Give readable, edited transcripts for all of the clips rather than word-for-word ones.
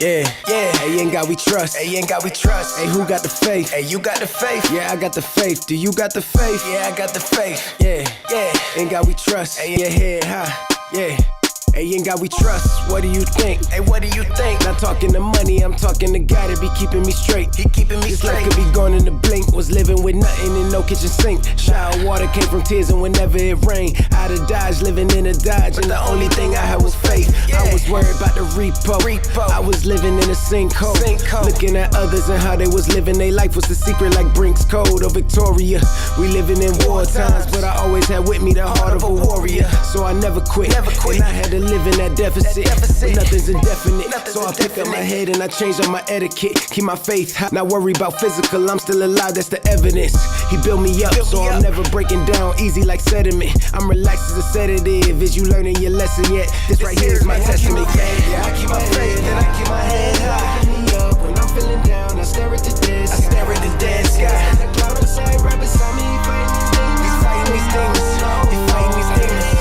Yeah, yeah. Hey, in God we trust. Hey, in God we trust. Hey, who got the faith? Hey, you got the faith. Yeah, I got the faith. Do you got the faith? Yeah, I got the faith. Yeah, Yeah. in God we trust. Hey, your head high. Yeah. Hey, in God we trust. What do you think? Hey, what do you think? Not talking to money, I'm talking to God that be keeping me straight. He keeping me This straight. life could be gone in a blink. Was living with nothing and no kitchen sink. Shower water came from tears, and whenever it rained, out of Dodge, living in a Dodge. And the only thing I had was faith. Yeah. I was worried about the repo. I was living in a sinkhole. Looking at others and how they was living their life was the secret, like Brink's Code or Victoria. We living in war times, but I always had with me the heart of a warrior. So I never quit. And I had to live in that deficit. But nothing's indefinite. So I pick up my head and I change up my etiquette. Keep my faith high, not worry about physical. I'm still alive, that's the evidence. He built me up, so I'm never breaking down easy like sediment. I'm relaxed as a sedative. Is you learning your lesson yet? This right here is my testament. Yeah, I keep my faith and I keep my head high. Pick me up when I'm feeling down. I stare at the dead I stare at the dead sky. The cloud inside right beside me, He's fighting these things. He's fighting these things.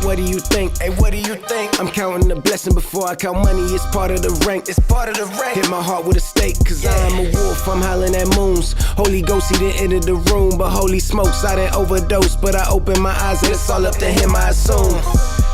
What do you think? Hey, what do you think? I'm counting the blessing before I count money. It's part of the rank. It's part of the rank. Hit my heart with a stake, cause I'm a wolf, I'm howling at moons. Holy Ghost, he didn't enter the room, but holy smokes, I didn't overdose. But I opened my eyes and it's all up to him, I assume.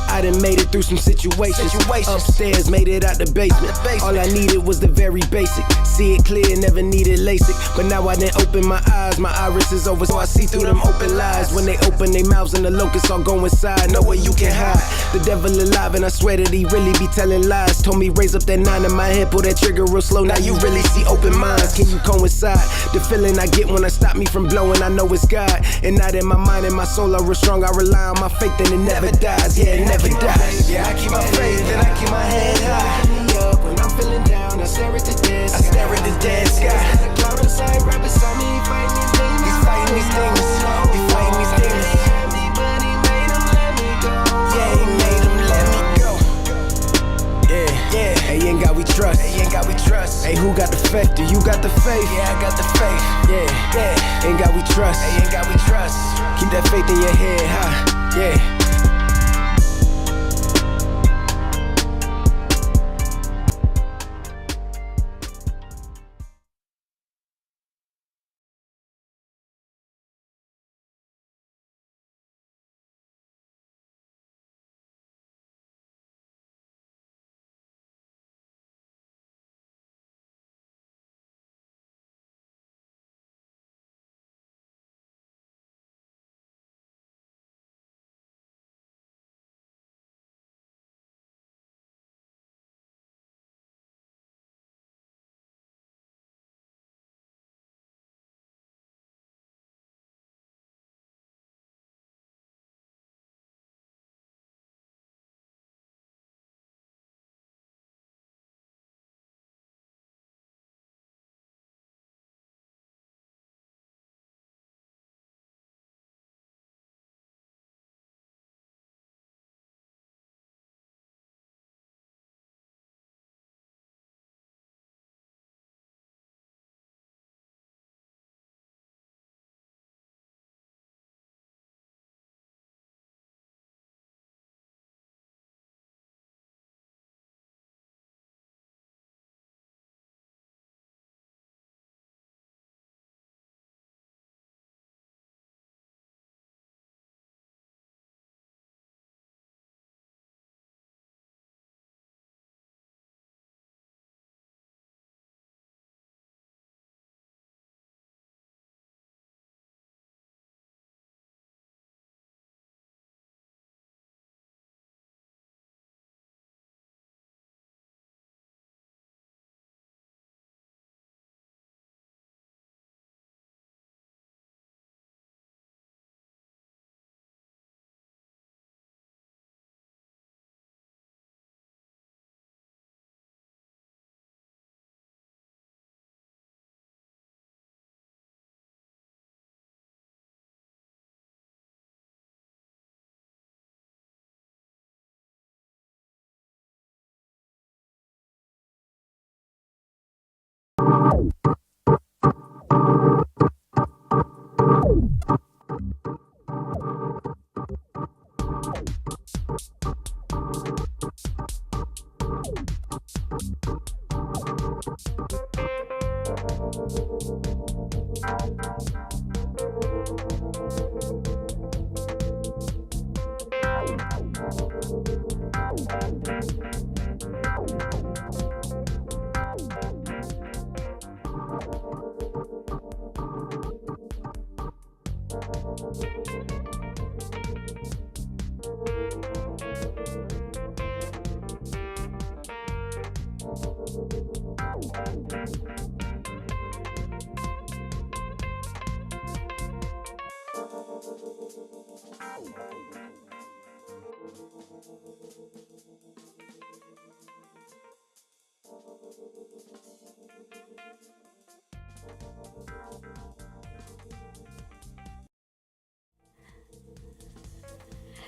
I done made it through some situations. Upstairs, made it out the basement. All I needed was the very basic. See it clear, never needed LASIK. But now I done open my eyes, my iris is over, so I see through them open lies. When they open their mouths and the locusts all go inside, know where you can hide. The devil alive, and I swear that he really be telling lies. Told me raise up that 9 in my head, pull that trigger real slow. Now you really see open minds. Can you coincide? The feeling I get when I stop me from blowing, I know it's God. And not in my mind and my soul, I real strong. I rely on my faith and it never dies. Yeah, it never dies. Yeah, I keep my faith and I keep my head high. Pick me up when I'm feeling down. I stare at the dead I stare at the dead sky. The cloud inside right beside me, fighting these things. He's fighting these things. He's fighting these things. But he made them let me go. Yeah, he made him let me go. Yeah, Yeah. Hey, in God we trust. Hey, in God we trust. Hey, who got the faith? Do you got the faith? Yeah, I got the faith. Yeah, Yeah. in God we trust. Hey, in God we trust. Keep that faith in your head high. Yeah.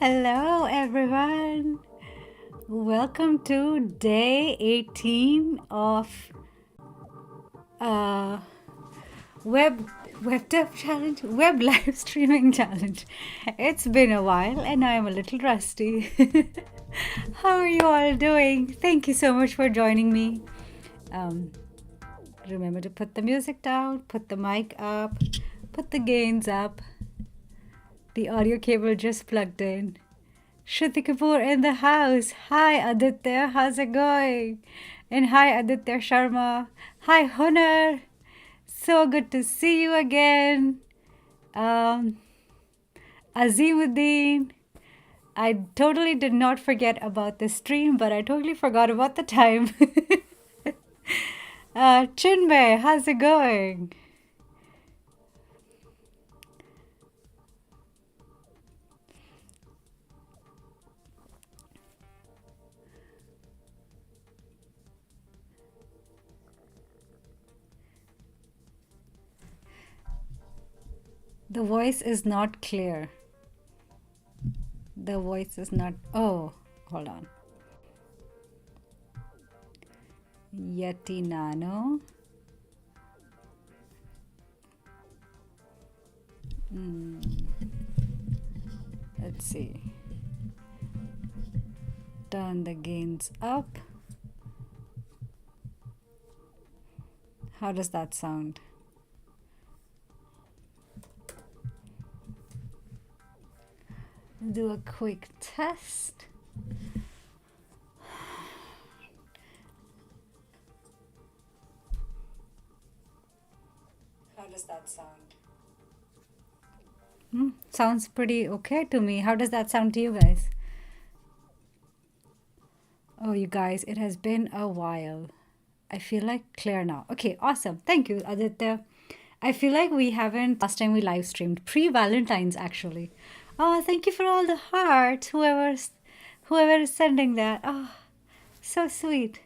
Hello, everyone. Welcome to day 18 of uh, web dev challenge, web live streaming challenge. It's been a while, and I'm a little rusty. How are you all doing? Thank you so much for joining me. Um, Remember to put the music down, put the mic up, put the gains up. The audio cable just plugged in. Shruti Kapoor in the house. Hi Aditya, how's it going? And hi Aditya Sharma. Hi Hunar. So good to see you again. Azimuddin. I totally did not forget about the stream, but I totally forgot about the time. Chinmay, how's it going? The voice is not clear. The voice is not. Oh, hold on. Yeti Nano. Let's see. Turn the gains up. How does that sound? Do a quick test. How does that sound? Sounds pretty okay to me. How does that sound to you guys? Oh, you guys, it has been a while. I feel like clear now. Okay, awesome. Thank you, Aditya. I feel like we haven't, last time we live streamed, pre-Valentine's actually. Oh, thank you for all the hearts, whoever is sending that. Oh, so sweet.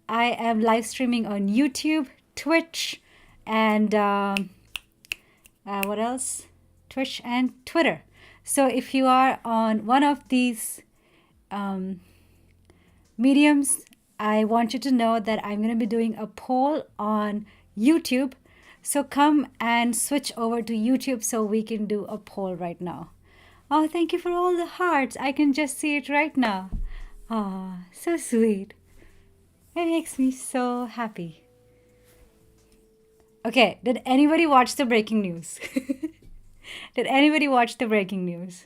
I am live streaming on YouTube, Twitch, and what else? Twitch and Twitter. So if you are on one of these mediums, I want you to know that I'm going to be doing a poll on YouTube. So come and switch over to YouTube so we can do a poll right now. Oh, thank you for all the hearts. I can just see it right now. Oh, so sweet. It makes me so happy. Okay, did anybody watch the breaking news? Did anybody watch the breaking news?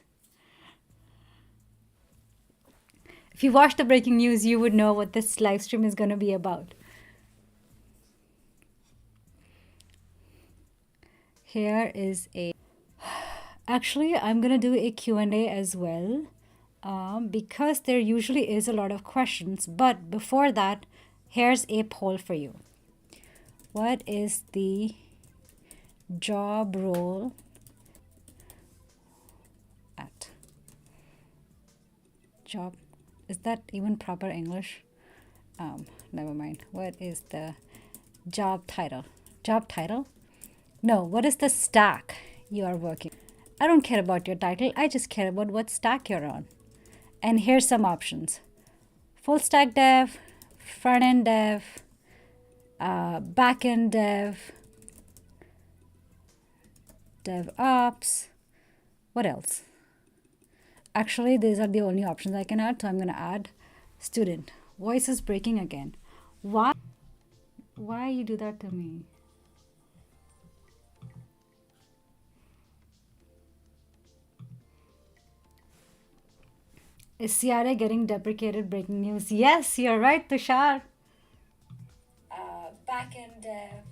If you watched the breaking news, you would know what this live stream is going to be about. Here is a... Actually, I'm going to do a Q&A as well because there usually is a lot of questions. But before that, here's a poll for you. What is the job role at? Job, is that even proper English? Never mind. What is the job title? Job title? No, what is the stack you are working? I don't care about your title. I just care about what stack you're on. And here's some options. Full stack dev, front end dev, back end dev, DevOps. What else? Actually, these are the only options I can add. So I'm going to add student. Voice is breaking again. Why you do that to me? Is CRA getting deprecated? Breaking news. Yes, you're right, Tushar. Backend dev.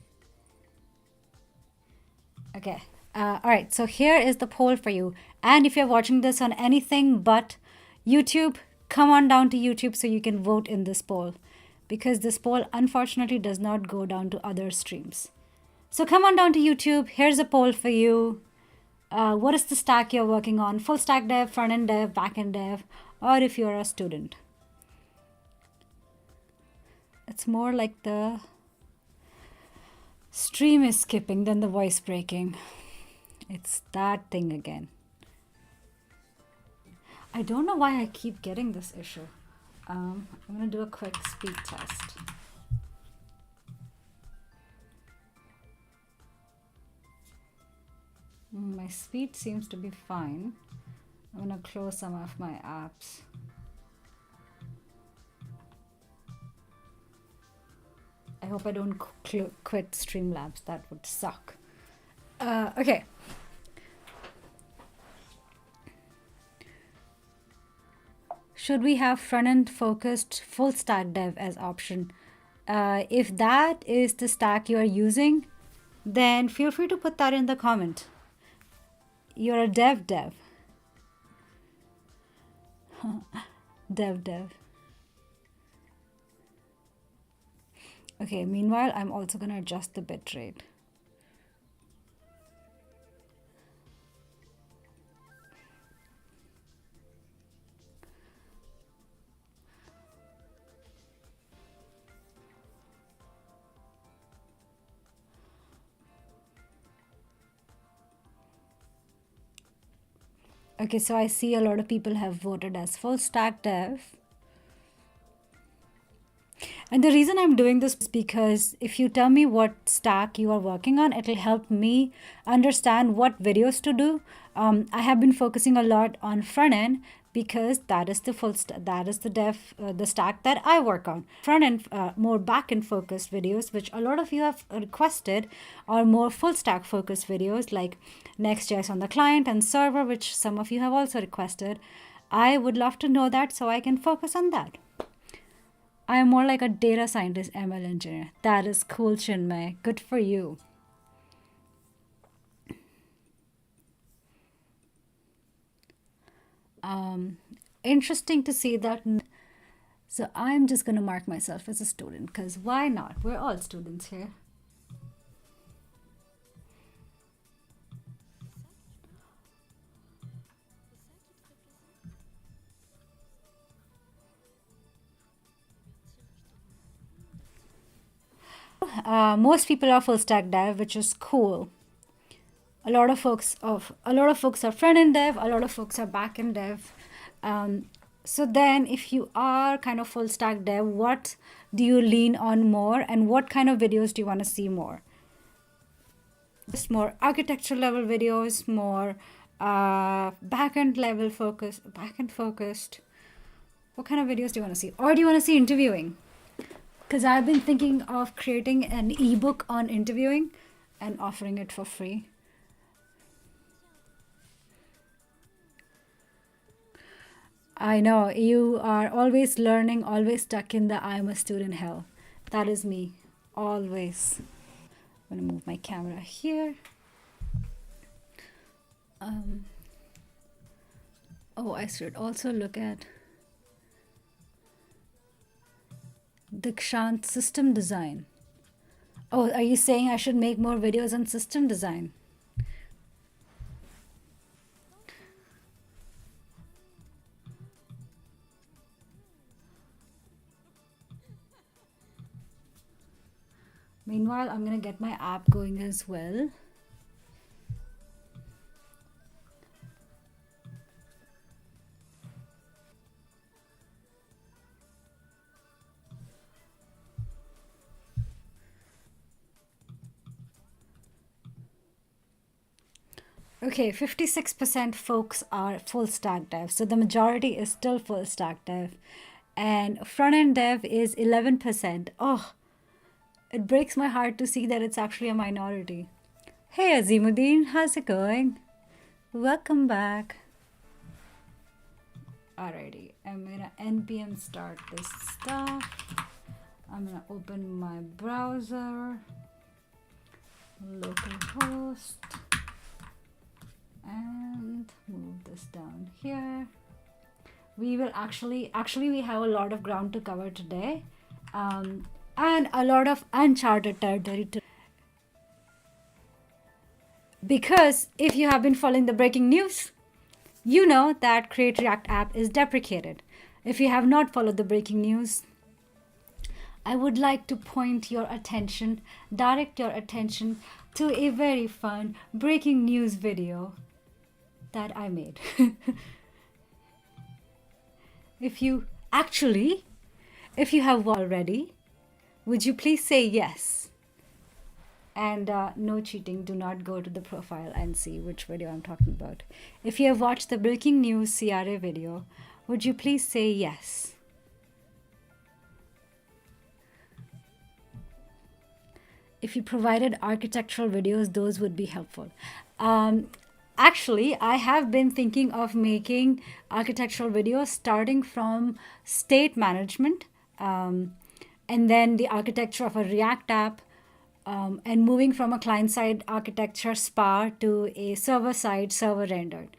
Okay. All right. So here is the poll for you. And if you're watching this on anything but YouTube, come on down to YouTube so you can vote in this poll. Because this poll, unfortunately, does not go down to other streams. So come on down to YouTube. Here's a poll for you. What is the stack you're working on? Full stack dev, front end dev, back end dev, or if you're a student. It's more like the stream is skipping than the voice breaking. It's that thing again. I don't know why I keep getting this issue. I'm going to do a quick speed test. My speed seems to be fine. I'm going to close some of my apps. I hope I don't quit Streamlabs. That would suck. Okay. Should we have front-end focused full stack dev as option? If that is the stack you are using, then feel free to put that in the comment. You're a dev. Dev. Okay, meanwhile, I'm also going to adjust the bitrate. Okay, so I see a lot of people have voted as full stack dev. And the reason I'm doing this is because if you tell me what stack you are working on, it'll help me understand what videos to do. I have been focusing a lot on front end because that is the stack that I work on. Front end, more back end focused videos, which a lot of you have requested, are more full stack focused videos like Next.js on the client and server, which some of you have also requested. I would love to know that so I can focus on that. I am more like a data scientist, ML engineer. That is cool, Chinmay. Good for you. Interesting to see that. So I'm just going to mark myself as a student because why not? We're all students here. Most people are full stack dev, which is cool. A lot of folks are front end dev, a lot of folks are back end dev. So then if you are kind of full stack dev, what do you lean on more and what kind of videos do you want to see more? Just more architecture level videos, more back-end focused. What kind of videos do you want to see? Or do you want to see interviewing? Because I've been thinking of creating an ebook on interviewing and offering it for free. I know, you are always learning, always stuck in the I'm a student hell. That is me, always. I'm going to move my camera here. I should also look at Dikshant system design. Oh, are you saying I should make more videos on system design? Meanwhile, I'm going to get my app going as well. Okay, 56% folks are full stack dev. So the majority is still full stack dev. And front end dev is 11%. Oh, it breaks my heart to see that it's actually a minority. Hey Azimuddin, how's it going? Welcome back. Alrighty, I'm gonna npm start this stuff. I'm gonna open my browser, localhost, and move this down here. We will actually we have a lot of ground to cover today, and a lot of uncharted territory because if you have been following the breaking news, you know that Create React app is deprecated. If you have not followed the breaking news, I would like to direct your attention to a very fun breaking news video that I made. If you have already, would you please say yes? And no cheating, do not go to the profile and see which video I'm talking about. If you have watched the breaking news CRA video, would you please say yes? If you provided architectural videos, those would be helpful. Actually, I have been thinking of making architectural videos starting from state management, and then the architecture of a React app, and moving from a client-side architecture SPA to a server-side server rendered.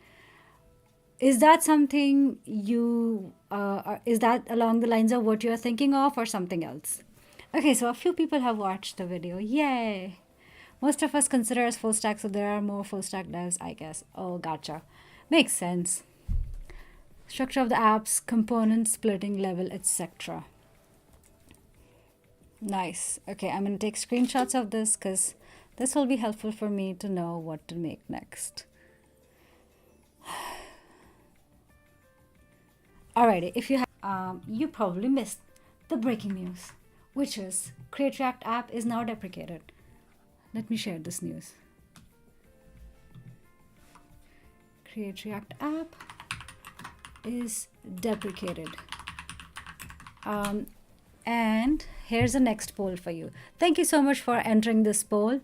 Is that something is that along the lines of what you're thinking of, or something else? Okay, so a few people have watched the video. Yay! Most of us consider us full stack, so there are more full stack devs, I guess. Oh, gotcha. Makes sense. Structure of the apps, component splitting level, etc. Nice. Okay, I'm going to take screenshots of this because this will be helpful for me to know what to make next. Alrighty, if you have, you probably missed the breaking news, which is Create React app is now deprecated. Let me share this news. Create React app is deprecated. And here's the next poll for you. Thank you so much for entering this poll.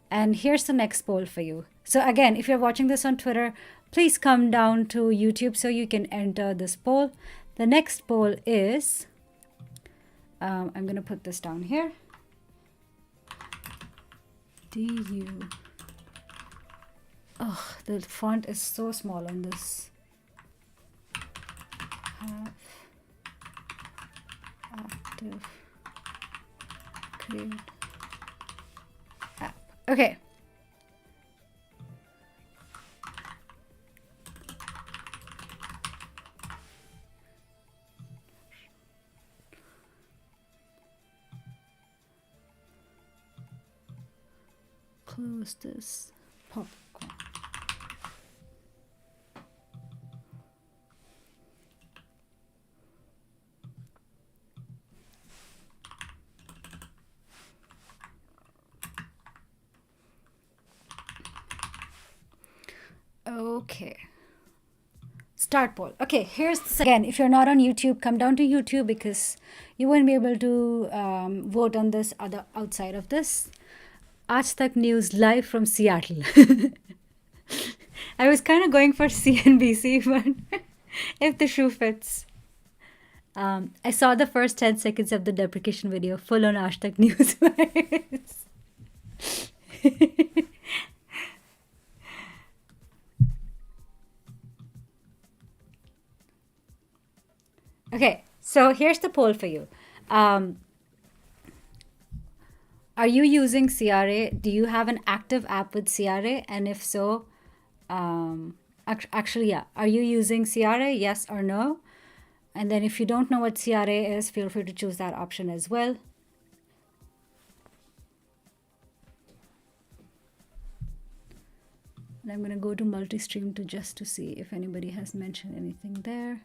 And here's the next poll for you. So again, if you're watching this on Twitter, please come down to YouTube so you can enter this poll. The next poll is, I'm going to put this down here. Oh, the font is so small on this. Have active create app. Okay. Close this popcorn. Okay. Start poll. Okay, here's again, if you're not on YouTube, come down to YouTube because you won't be able to vote on this outside of this. Aaj Tak News live from Seattle. I was kind of going for CNBC, but if the shoe fits. I saw the first 10 seconds of the deprecation video, full on Aaj Tak News. Okay, so here's the poll for you. Are you using CRA? Do you have an active app with CRA? And if so, actually, yeah. Are you using CRA? Yes or no? And then if you don't know what CRA is, feel free to choose that option as well. And I'm going to go to multi-stream just to see if anybody has mentioned anything there.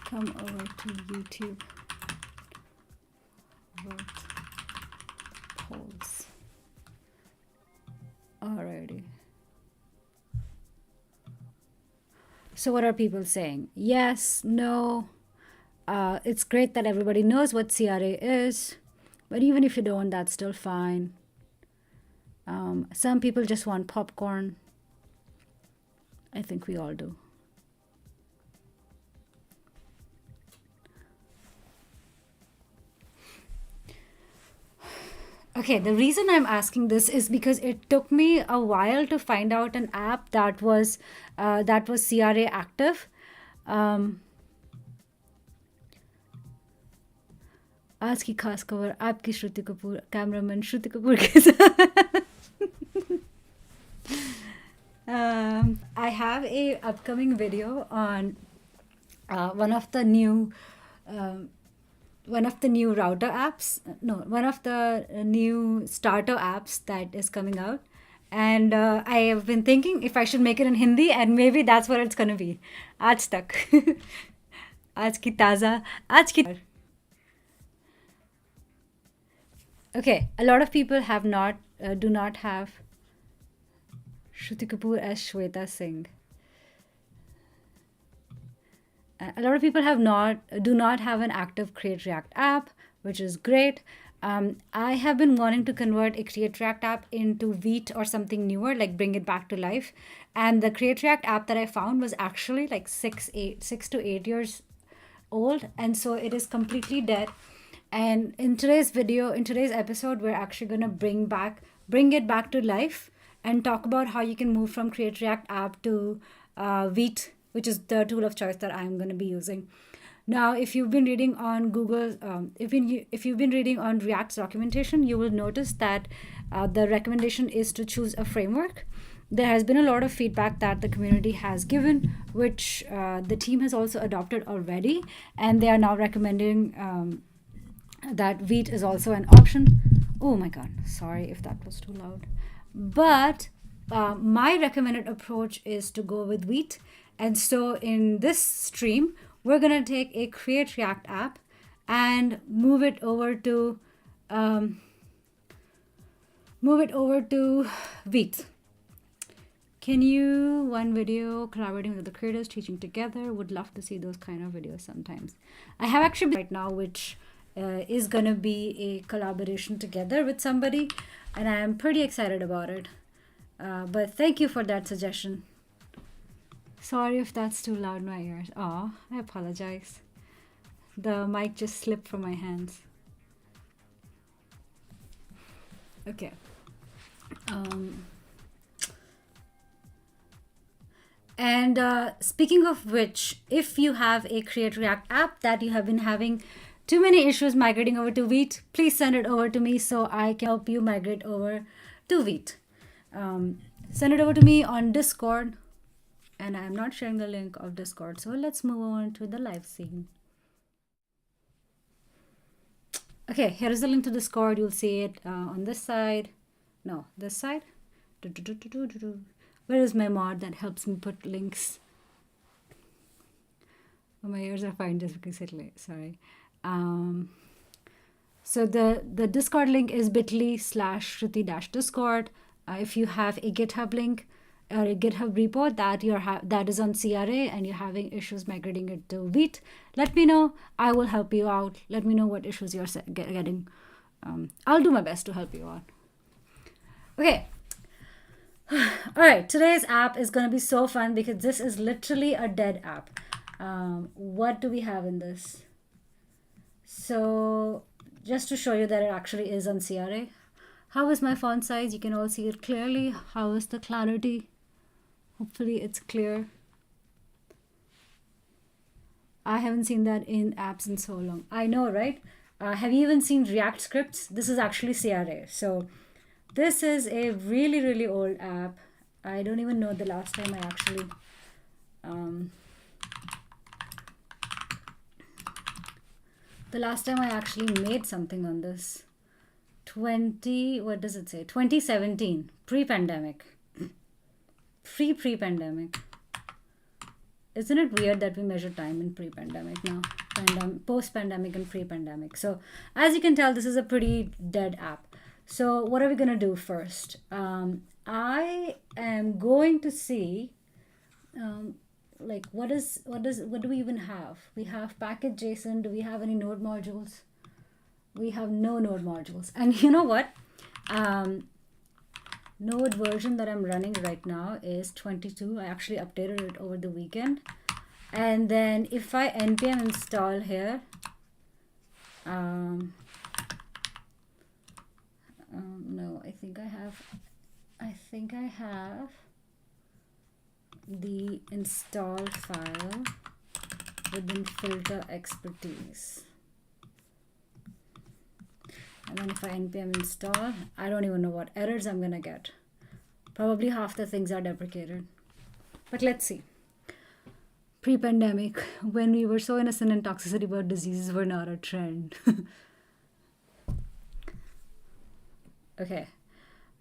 Come over to YouTube. Vote polls. Alrighty. So what are people saying? Yes, no. It's great that everybody knows what CRA is, but even if you don't, that's still fine. Some people just want popcorn. I think we all do. Okay, the reason I'm asking this is because it took me a while to find out an app that was CRA active. आज की खास खबर आपकी श्रुति Kapoor cameraman श्रुति कपूर के साथ I have a upcoming video on one of the new router apps. No, one of the new starter apps that is coming out. And I have been thinking if I should make it in Hindi, and maybe that's what it's gonna be. Aaj tak. Aaj ki taza. Aaj ki. Okay, a lot of people do not have Shruti Kapoor as Shweta Singh. A lot of people do not have an active Create React app, which is great. I have been wanting to convert a Create React app into Vite or something newer, like bring it back to life. And the Create React app that I found was actually like 6 to 8 years old, and so it is completely dead. And in today's episode, we're actually gonna bring it back to life and talk about how you can move from Create React app to Vite, which is the tool of choice that I'm going to be using. Now, if you've been reading on Google, if you've been reading on React's documentation, you will notice that the recommendation is to choose a framework. There has been a lot of feedback that the community has given, which the team has also adopted already, and they are now recommending that Vite is also an option. Oh my God, sorry if that was too loud. But my recommended approach is to go with Vite. And so in this stream, we're going to take a Create React app and move it over to Vite. Can you, one video, collaborating with the creators, teaching together? Would love to see those kind of videos sometimes. I have actually right now, which is going to be a collaboration together with somebody, and I am pretty excited about it. But thank you for that suggestion. Sorry if that's too loud in my ears. Oh, I apologize. The mic just slipped from my hands. Okay. And speaking of which, if you have a Create React app that you have been having too many issues migrating over to Vite, please send it over to me so I can help you migrate over to Vite. Send it over to me on Discord, and I'm not sharing the link of Discord. So let's move on to the live scene. Okay, here is the link to Discord. You'll see it on this side. No, this side. Where is my mod that helps me put links? Oh, my ears are fine just because it late. Sorry. So the Discord link is bit.ly/Shruti-Discord. If you have a GitHub link or a GitHub repo that is on CRA and you're having issues migrating it to Vite, let me know. I will help you out. Let me know what issues you're getting. I'll do my best to help you out. Okay. All right. Today's app is going to be so fun because this is literally a dead app. What do we have in this? So just to show you that it actually is on CRA. How is my font size? You can all see it clearly. How is the clarity? Hopefully it's clear. I haven't seen that in apps in so long. I know, right? Have you even seen React scripts? This is actually CRA. So this is a really, really old app. I don't even know the last time I actually made something on this. 2017, pre-pandemic. Pre-pandemic. Isn't it weird that we measure time in pre-pandemic now? Post-pandemic and pre-pandemic. So as you can tell, this is a pretty dead app. So what are we gonna do first? I am going to see what do we even have? We have package JSON. Do we have any node modules? We have no node modules. And you know what? Node version that I'm running right now is 22. I actually updated it over the weekend. And then if I npm install here, no, I think I have the install file within filter expertise. And then if I npm install, I don't even know what errors I'm gonna get. Probably half the things are deprecated. But let's see. Pre-pandemic, when we were so innocent and toxicity about diseases were not a trend. Okay,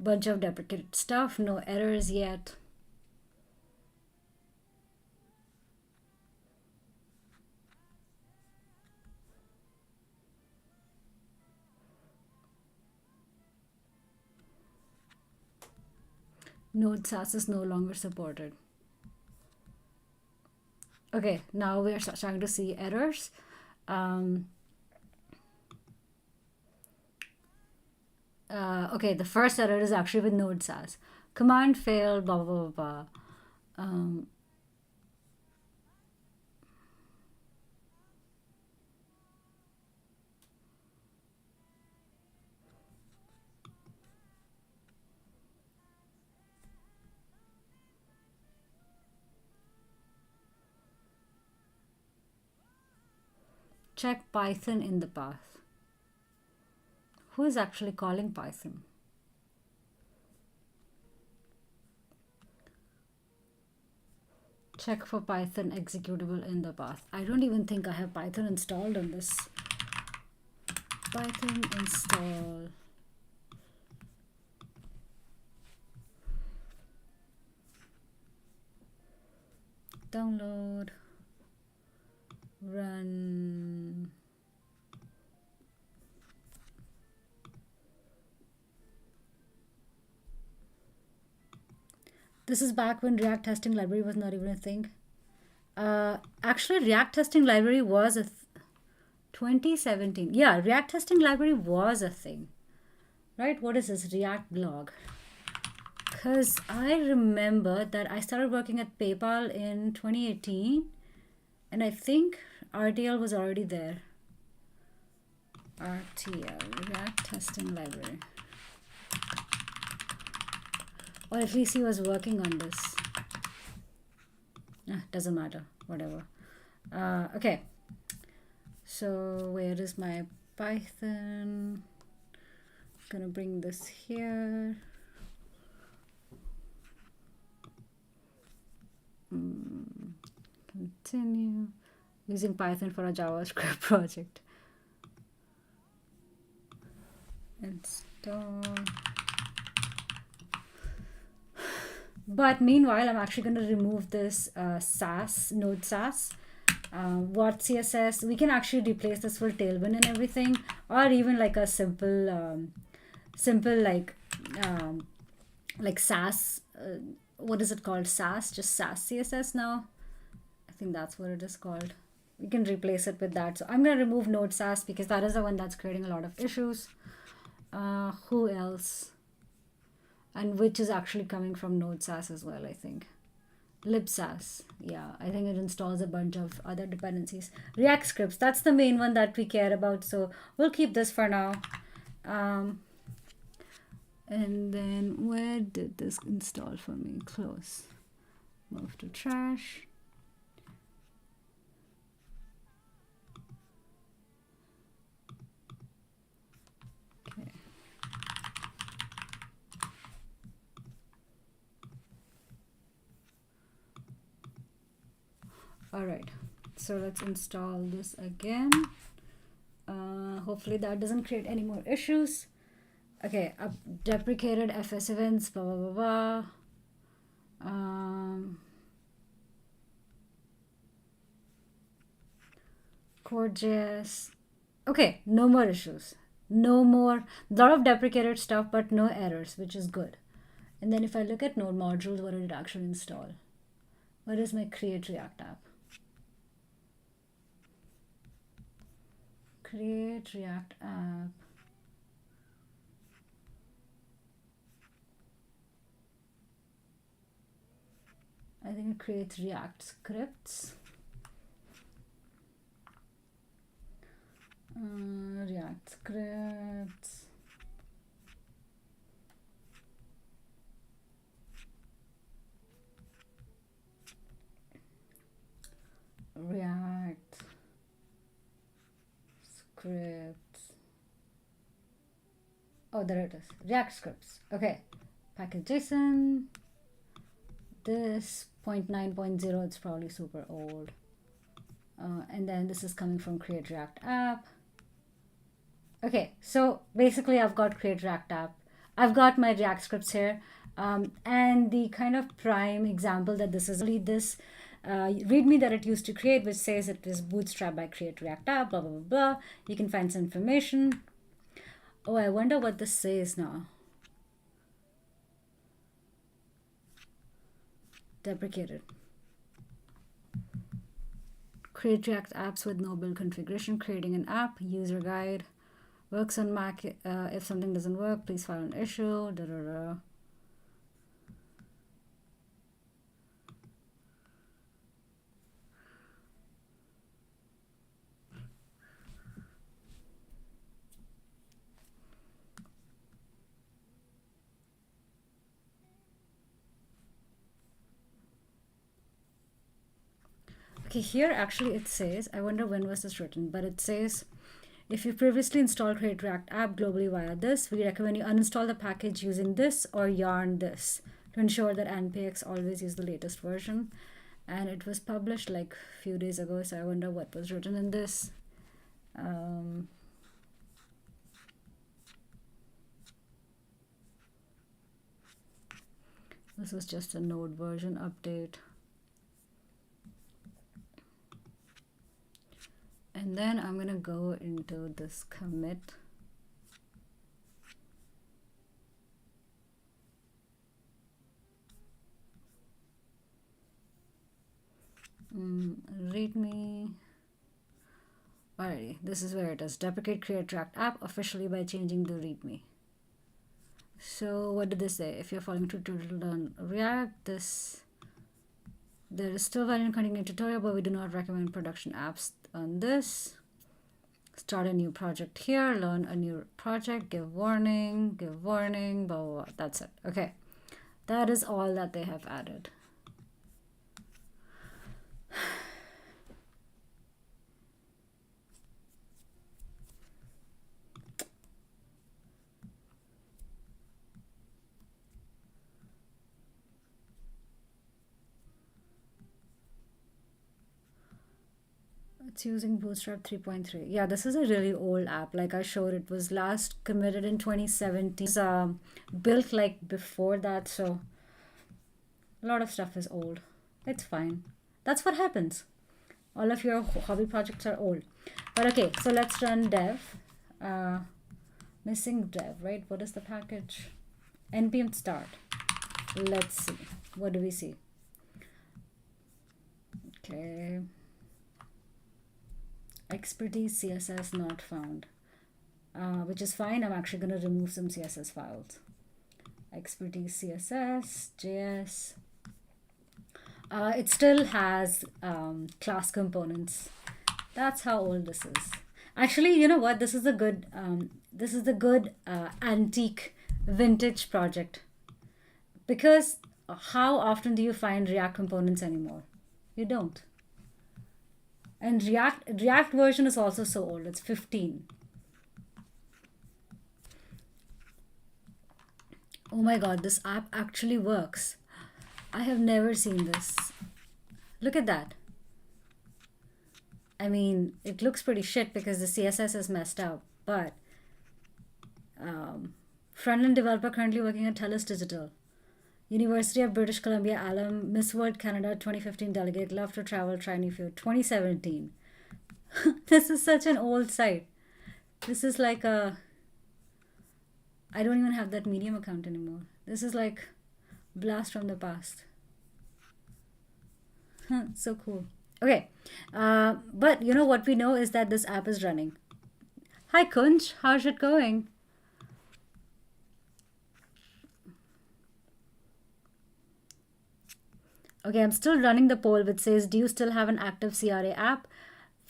bunch of deprecated stuff, no errors yet. Node SAS is no longer supported. Okay, now we are starting to see errors. Okay, the first error is actually with Node SAS. Command failed, blah, blah, blah, blah. Check Python in the path. Who is actually calling Python? Check for Python executable in the path. I don't even think I have Python installed on this. Python install. Download. Run. This is back when React testing library was not even a thing. Actually, React testing library was a 2017. Yeah, React testing library was a thing. Right? What is this? React blog. Because I remember that I started working at PayPal in 2018. And I think RTL was already there. RTL, React Testing Library. Or at least he was working on this. Doesn't matter, whatever. Okay. So where is my Python? Gonna bring this here. Continue using Python for a JavaScript project. Install. But meanwhile, I'm actually going to remove this SAS, Node SAS. What CSS? We can actually replace this for Tailwind and everything, or even like a simple like SAS. What is it called? SAS, just SAS CSS now. I think that's what it is called. We can replace it with that. So I'm going to remove Node SAS because that is the one that's creating a lot of issues. Who else? And which is actually coming from Node SAS as well, I think. libsas. Yeah, I think it installs a bunch of other dependencies. React scripts, that's the main one that we care about. So we'll keep this for now. And then where did this install for me? Close. Move to trash. Okay. All right, so let's install this again. Hopefully that doesn't create any more issues. Okay, deprecated FS events, blah, blah, blah, blah. Core.js. Okay, no more issues. No more, a lot of deprecated stuff, but no errors, which is good. And then if I look at node modules, what did it actually install? What is my create React app? Create React app. I think it creates React scripts. React scripts. React scripts. Oh, there it is. React scripts. Okay. Package JSON. this 0.9.0, it's probably super old. And then this is coming from Create React App. Okay, so basically I've got Create React App. I've got my React scripts here. And the kind of prime example that this is really this README that it used to create, which says it is bootstrapped by Create React App, blah, blah, blah, blah. You can find some information. Oh, I wonder what this says now. Deprecated. Create React apps with no build configuration. Creating an app. User guide. Works on Mac. If something doesn't work, please file an issue. Da, da, da. Okay, here actually it says, I wonder when was this written, but it says, if you previously installed Create React App globally via this, we recommend you uninstall the package using this or yarn this to ensure that npx always use the latest version. And it was published like a few days ago, so I wonder what was written in this. This was just a node version update. And then I'm gonna go into this commit. README. Alrighty, this is where it is. Deprecate Create React App officially by changing the README. So what did they say? If you're following tutorial on React, there is still value in continuing tutorial, but we do not recommend production apps on this. Start a new project here, learn a new project, give warning, blah, blah, blah. That's it. Okay, that is all that they have added. It's using Bootstrap 3.3. Yeah, this is a really old app. Like I showed, it was last committed in 2017. It's built like before that, so a lot of stuff is old. It's fine. That's what happens. All of your hobby projects are old. But okay, so let's run dev. Missing dev, right? What is the package? npm start. Let's see. What do we see? Okay. Expertise CSS not found, which is fine. I'm actually going to remove some CSS files. Expertise CSS, JS. It still has class components. That's how old this is. Actually, you know what? This is a good antique vintage project, because how often do you find React components anymore? You don't. And React version is also so old. It's 15. Oh my god, this app actually works. I have never seen this. Look at that. I mean, it looks pretty shit because the CSS is messed up, but front-end developer currently working at TELUS Digital. University of British Columbia alum, Miss World Canada 2015 delegate, love to travel, try new food, 2017. This is such an old site. This is like a... I don't even have that Medium account anymore. This is like blast from the past. So cool. Okay. But you know what we know is that this app is running. Hi Kunj, how's it going? Okay, I'm still running the poll which says, do you still have an active CRA app?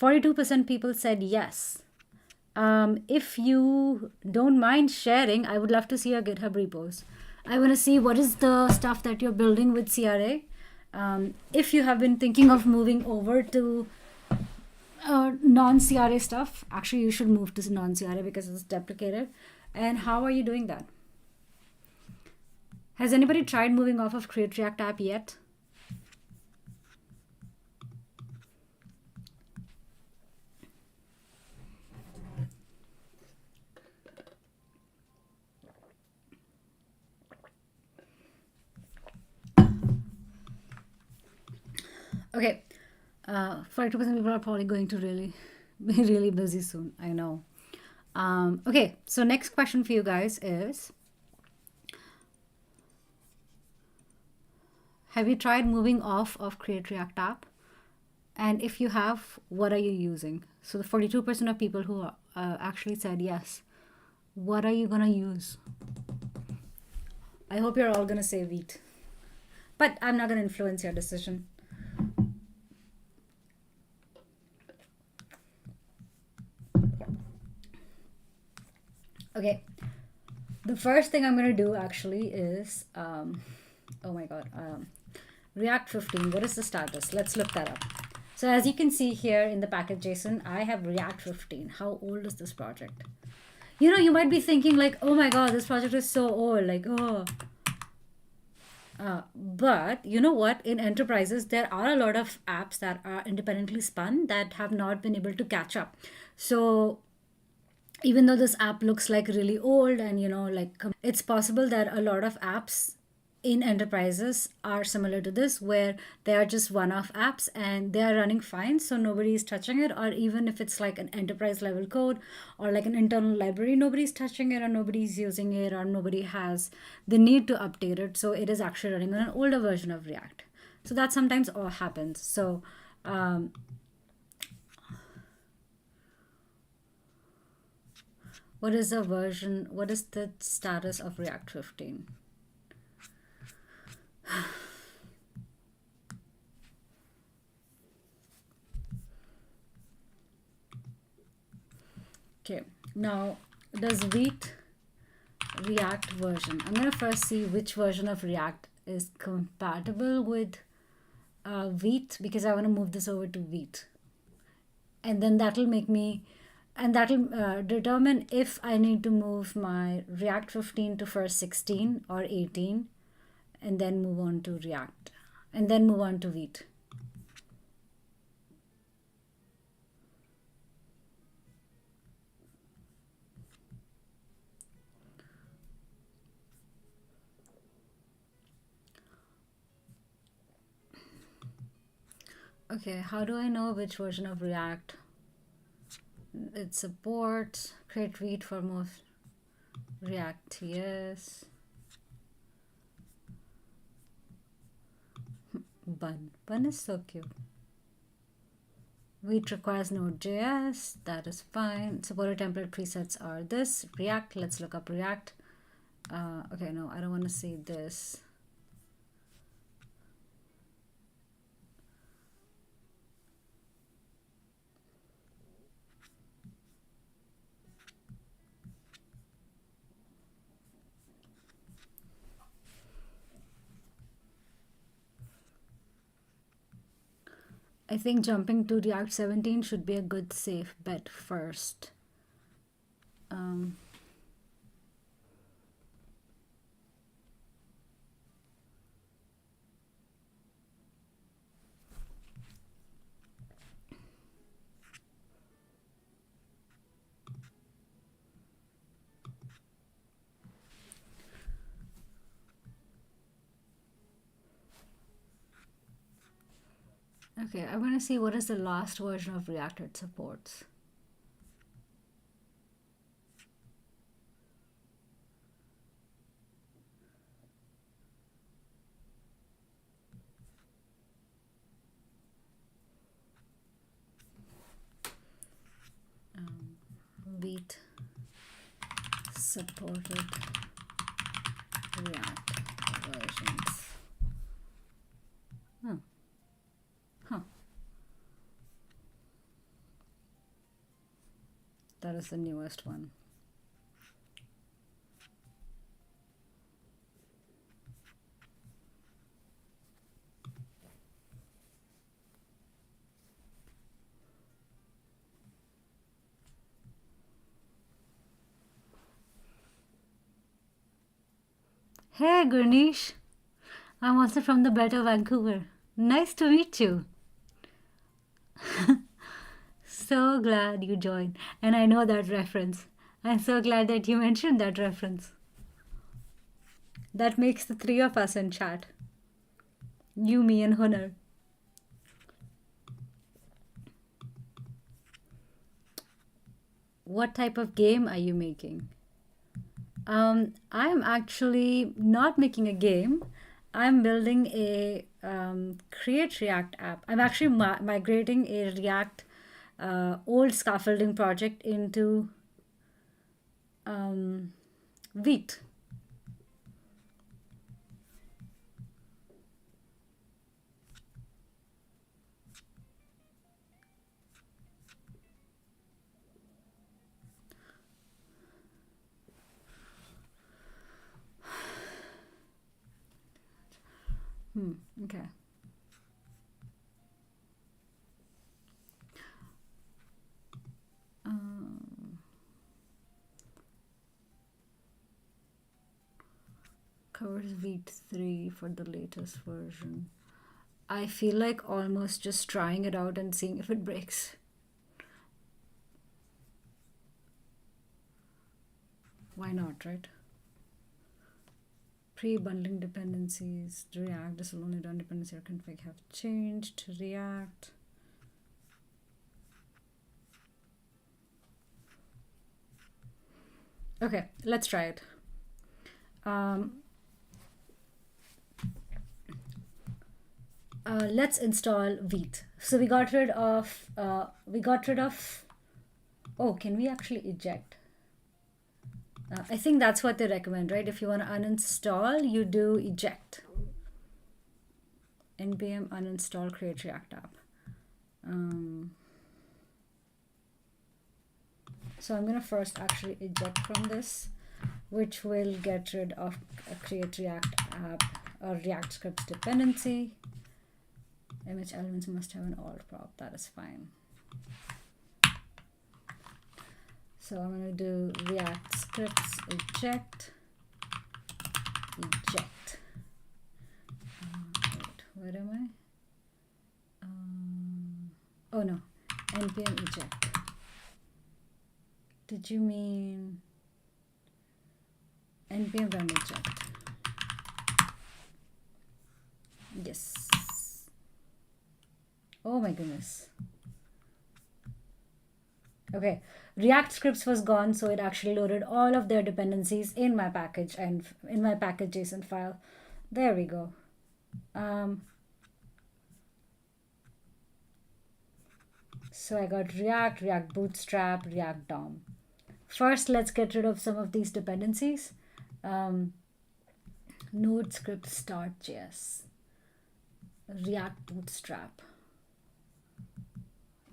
42% people said yes. If you don't mind sharing, I would love to see your GitHub repos. I want to see what is the stuff that you're building with CRA. If you have been thinking of moving over to non-CRA stuff, actually you should move to non-CRA because it's deprecated. And how are you doing that? Has anybody tried moving off of Create React app yet? Okay, 42% people are probably going to really be really busy soon. I know. Okay, so next question for you guys is, have you tried moving off of Create React app? And if you have, what are you using? So the 42% of people who actually said yes. What are you gonna use? I hope you're all gonna say Vite, but I'm not gonna influence your decision. Okay, the first thing I'm gonna do actually is, oh my god, React 15. What is the status? Let's look that up. So as you can see here in the package.json, I have React 15. How old is this project? You know, you might be thinking like, oh my god, this project is so old, like, oh. But you know what? In enterprises, there are a lot of apps that are independently spun that have not been able to catch up. So even though this app looks like really old and, you know, like, it's possible that a lot of apps in enterprises are similar to this, where they are just one-off apps and they are running fine, so nobody is touching it. Or even if it's like an enterprise level code or like an internal library, nobody's touching it or nobody's using it or nobody has the need to update it, so it is actually running on an older version of React. So that sometimes all happens. So what is the status of React 15? Okay, now does Vite React version? I'm gonna first see which version of React is compatible with Vite, because I want to move this over to Vite, and then that'll make me, and that'll determine if I need to move my React 15 to first 16 or 18, and then move on to React, and then move on to Vite. Okay, how do I know which version of React it supports? Create Vite for most React TS. Bun is so cute. Vite requires Node.js. That is fine. Supported template presets are this. React. Let's look up React. Okay, no, I don't want to see this. I think jumping to React 17 should be a good safe bet first. Okay, I want to see what is the last version of React it supports. Vite supported React versions. That is the newest one. Hey Gurnish, I'm also from the better Vancouver. Nice to meet you. So glad you joined, and I know that reference. I'm so glad that you mentioned that reference. That makes the three of us in chat. You, me, and Hunter. What type of game are you making? I'm actually not making a game. I'm building a Create React app. I'm actually migrating a React old scaffolding project into Vite. Okay. Covers Vite 3 for the latest version. I feel like almost just trying it out and seeing if it breaks. Why not, right? Pre-bundling dependencies, React, this will only run dependency or config have changed to React. Okay, let's try it. Let's install Vite. So we got rid of, oh, can we actually eject? I think that's what they recommend, right? If you want to uninstall, you do eject. npm uninstall create react app. So I'm going to first actually eject from this, which will get rid of a create react app or react scripts dependency. Image elements must have an alt prop. That is fine. So I'm going to do react scripts eject. Wait, where am I? Oh no, npm eject. Did you mean npm run eject? Yes. Oh my goodness. Okay, React scripts was gone, so it actually loaded all of their dependencies in my package and in my package JSON file. There we go. So I got React, React Bootstrap, React DOM. First, let's get rid of some of these dependencies. Node script start.js, React Bootstrap.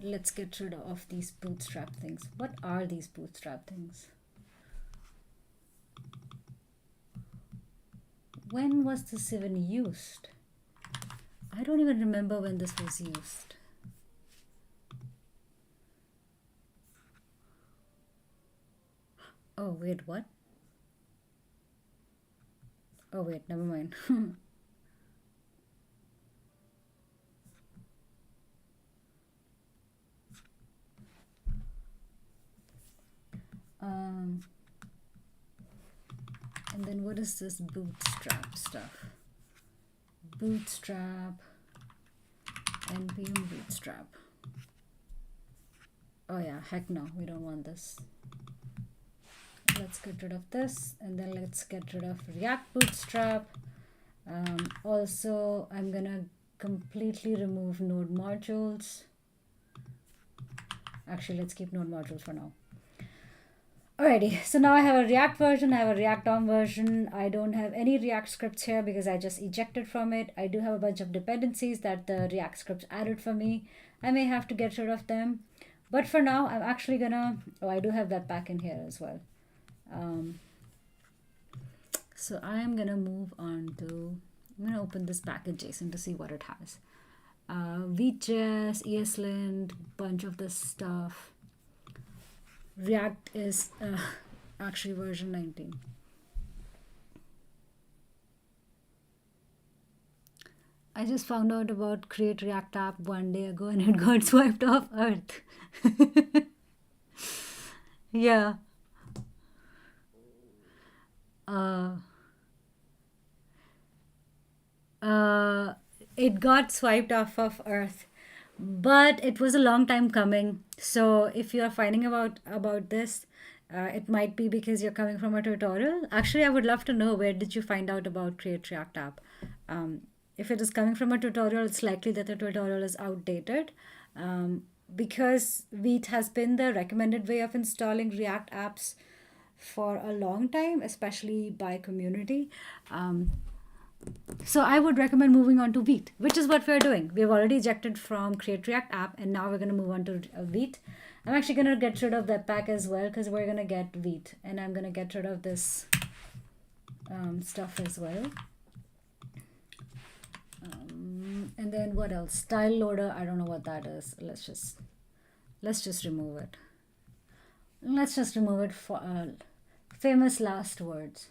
Let's get rid of these bootstrap things. What are these bootstrap things? When was this even used? I don't even remember when this was used. Oh, wait, what? Oh, wait, never mind. And then what is this bootstrap stuff? Bootstrap, npm bootstrap. Oh yeah, heck no, we don't want this. Let's get rid of this, and then let's get rid of React Bootstrap. Also, I'm gonna completely remove node modules. Actually, let's keep node modules for now. Alrighty, so now I have a React version, I have a React DOM version. I don't have any React scripts here because I just ejected from it. I do have a bunch of dependencies that the React scripts added for me. I may have to get rid of them. But for now, I'm actually gonna, oh, I do have that back in here as well. So I am gonna move on to, I'm gonna open this package JSON to see what it has. Vite.js, ESLint, bunch of this stuff. React is actually version 19. I just found out about Create React app one day ago and it got swiped off Earth. Yeah. It got swiped off of Earth but it was a long time coming. So if you are finding about this, it might be because you're coming from a tutorial. Actually, I would love to know, where did you find out about Create React App? If it is coming from a tutorial, it's likely that the tutorial is outdated, because Vite has been the recommended way of installing React apps for a long time, especially by community. So I would recommend moving on to Vite, which is what we're doing. We've already ejected from Create React App, and now we're going to move on to Vite. I'm actually going to get rid of Webpack as well, because we're going to get Vite, and I'm going to get rid of this stuff as well. And then what else? Style loader. I don't know what that is. Let's just remove it. Let's just remove it for famous last words.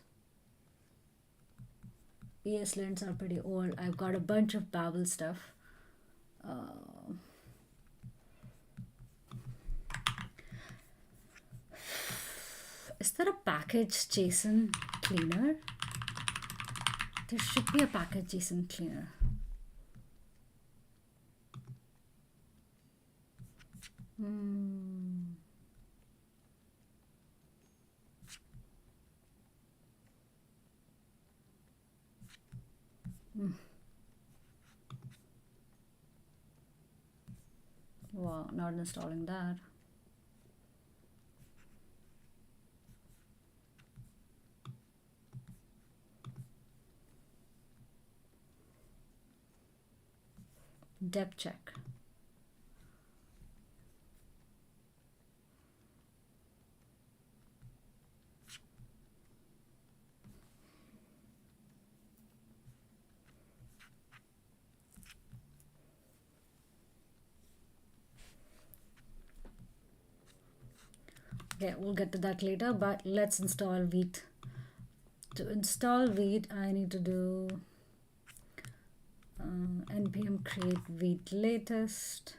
ESLints are pretty old. I've got a bunch of Babel stuff. Is there a package JSON cleaner? There should be a package JSON cleaner. Wow, not installing that. Dep check. Okay, we'll get to that later, but let's install Vite. To install Vite, I need to do npm create Vite latest.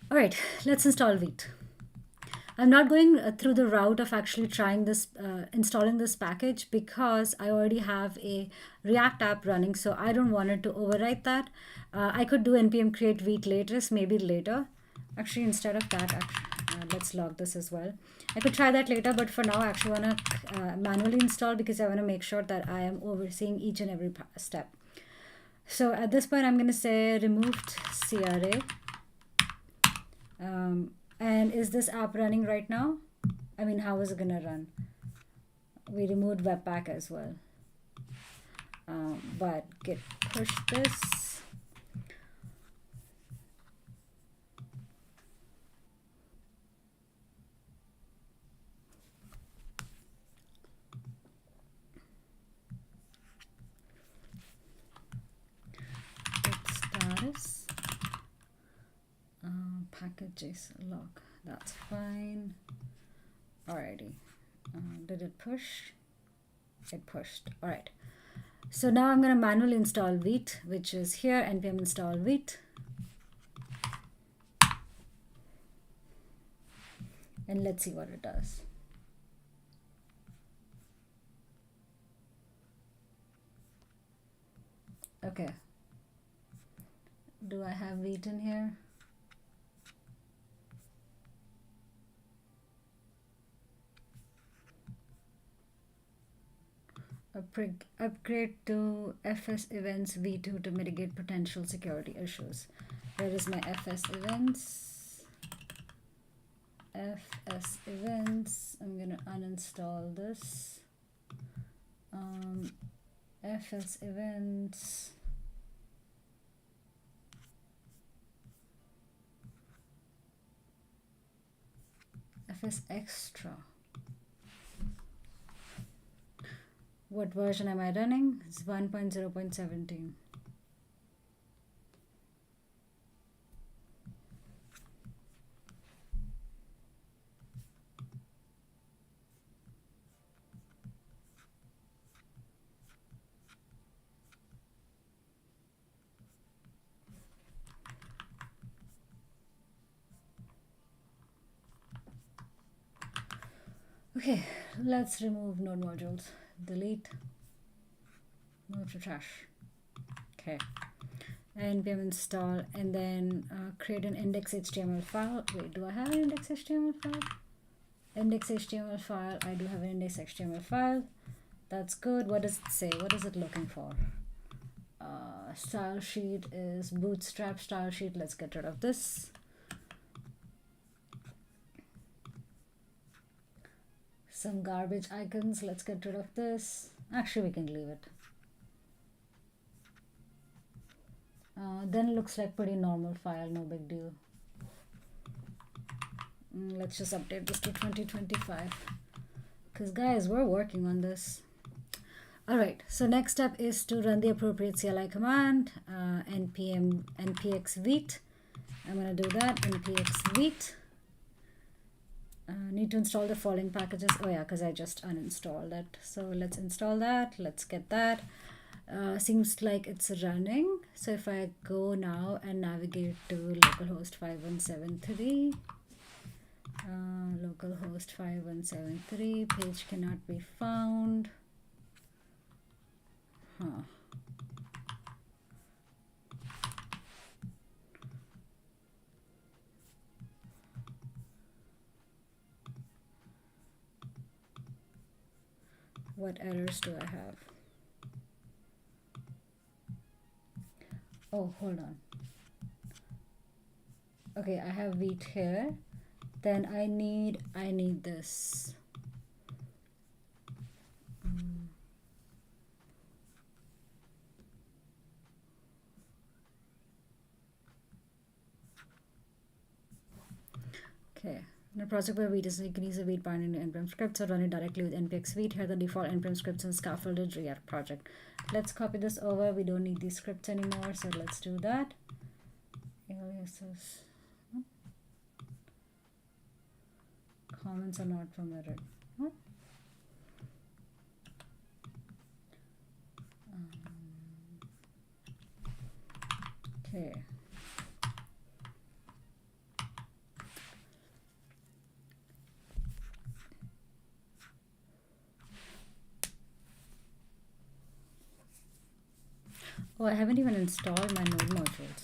All right, let's install Vite. I'm not going through the route of actually trying this, installing this package, because I already have a React app running, so I don't want it to overwrite that. I could do npm create Vite latest maybe later. Actually, instead of that, let's log this as well. I could try that later, but for now, I actually want to manually install, because I want to make sure that I am overseeing each and every step. So at this point, I'm going to say removed CRA. And is this app running right now? I mean, how is it gonna run? We removed Webpack as well. But git push this. Git status. Packages log. That's fine. Alrighty. Did it push? It pushed. Alright. So now I'm going to manually install Vite, which is here, npm install Vite. And let's see what it does. Okay. Do I have Vite in here? Upgrade to FS events v2 to mitigate potential security issues. Where is my FS events? FS events. I'm gonna uninstall this. FS events. FS Extra. What version am I running? It's 1.0.17. Okay, let's remove node modules. Delete. Move to trash. Okay. npm install and then create an index.html file. Wait, do I have an index.html file? Index.html file. I do have an index.html file. That's good. What does it say? What is it looking for? Style sheet is bootstrap style sheet. Let's get rid of this. Some garbage icons. Let's get rid of this. Actually, we can leave it. Then it looks like pretty normal file. No big deal. Let's just update this to 2025. Because guys, we're working on this. Alright, so next step is to run the appropriate CLI command, npx vite. I'm going to do that, npx vite. Need to install the following packages. Oh yeah, because I just uninstalled it. So let's install that. Let's get that. Seems like it's running. So if I go now and navigate to localhost 5173, localhost 5173, page cannot be found. Huh. What errors do I have? Oh, hold on. Okay, I have Vite here. Then I need this. Okay. In a project where Vite is, you can use a Vite bind into npm scripts or run it directly with npx Vite. Here are the default npm scripts and scaffolded React project. Let's copy this over. We don't need these scripts anymore, so let's do that. Aliases. Comments are not permitted. What? Okay. Oh, I haven't even installed my node modules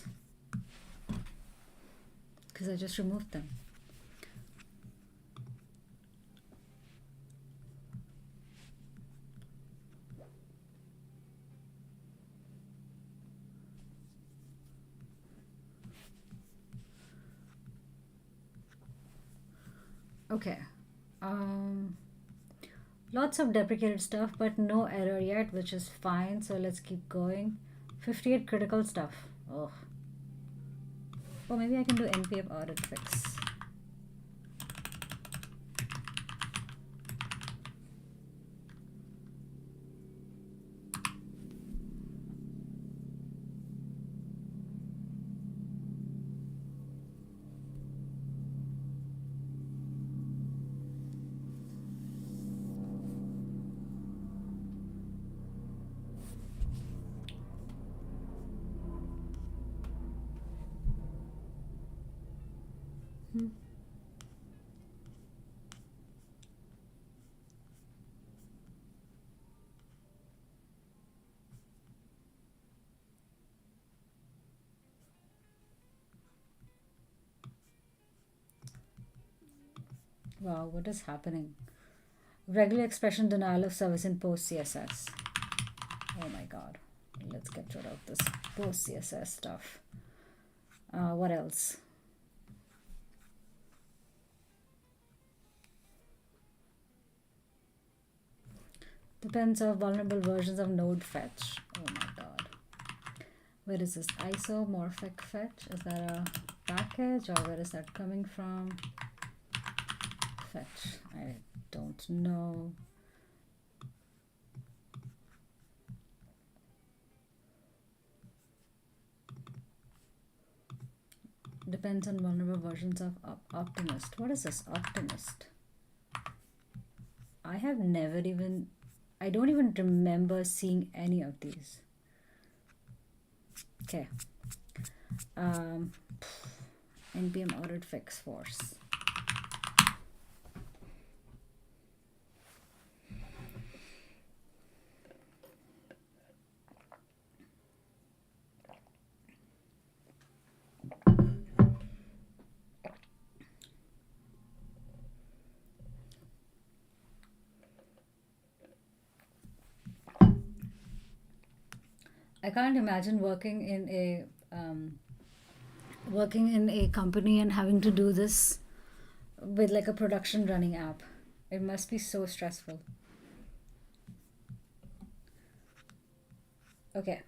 because I just removed them. Okay. Lots of deprecated stuff, but no error yet, which is fine. So let's keep going. 58 critical stuff. Oh. Oh, maybe I can do npm audit fix. Wow, what is happening? Regular expression denial of service in post CSS. Oh my god. Let's get rid of this post CSS stuff. What else? Depends on vulnerable versions of node fetch. Oh my god. Where is this isomorphic fetch? Is that a package or where is that coming from? fetch. I don't know. Depends on vulnerable versions of Optimist. What is this Optimist? I have never even, I don't even remember seeing any of these. Okay. NPM audit fix force. I can't imagine working in a company and having to do this with like a production running app. It must be so stressful. Okay.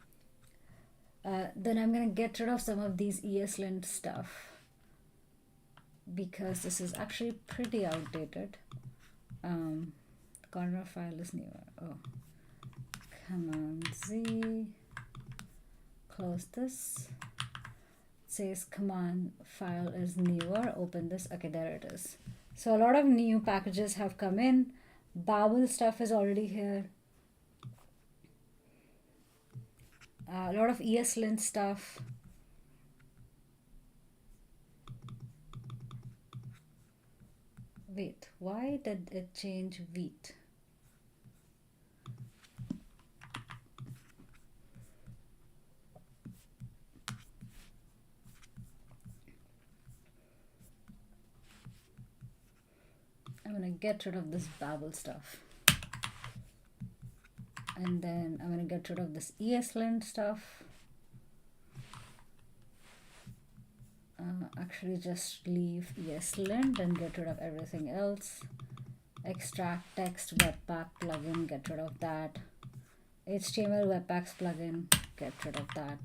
Then I'm gonna get rid of some of these ESLint stuff because this is actually pretty outdated. The corner file is newer. Oh, Command Z. Close this. It says command file is newer. Open this. Okay, there it is. So a lot of new packages have come in. Babel stuff is already here. A lot of ESLint stuff. Wait, why did it change Vite? I'm gonna get rid of this Babel stuff. And then I'm gonna get rid of this ESLint stuff. Actually just leave ESLint and get rid of everything else. Extract text webpack plugin, get rid of that. HTML webpacks plugin, get rid of that.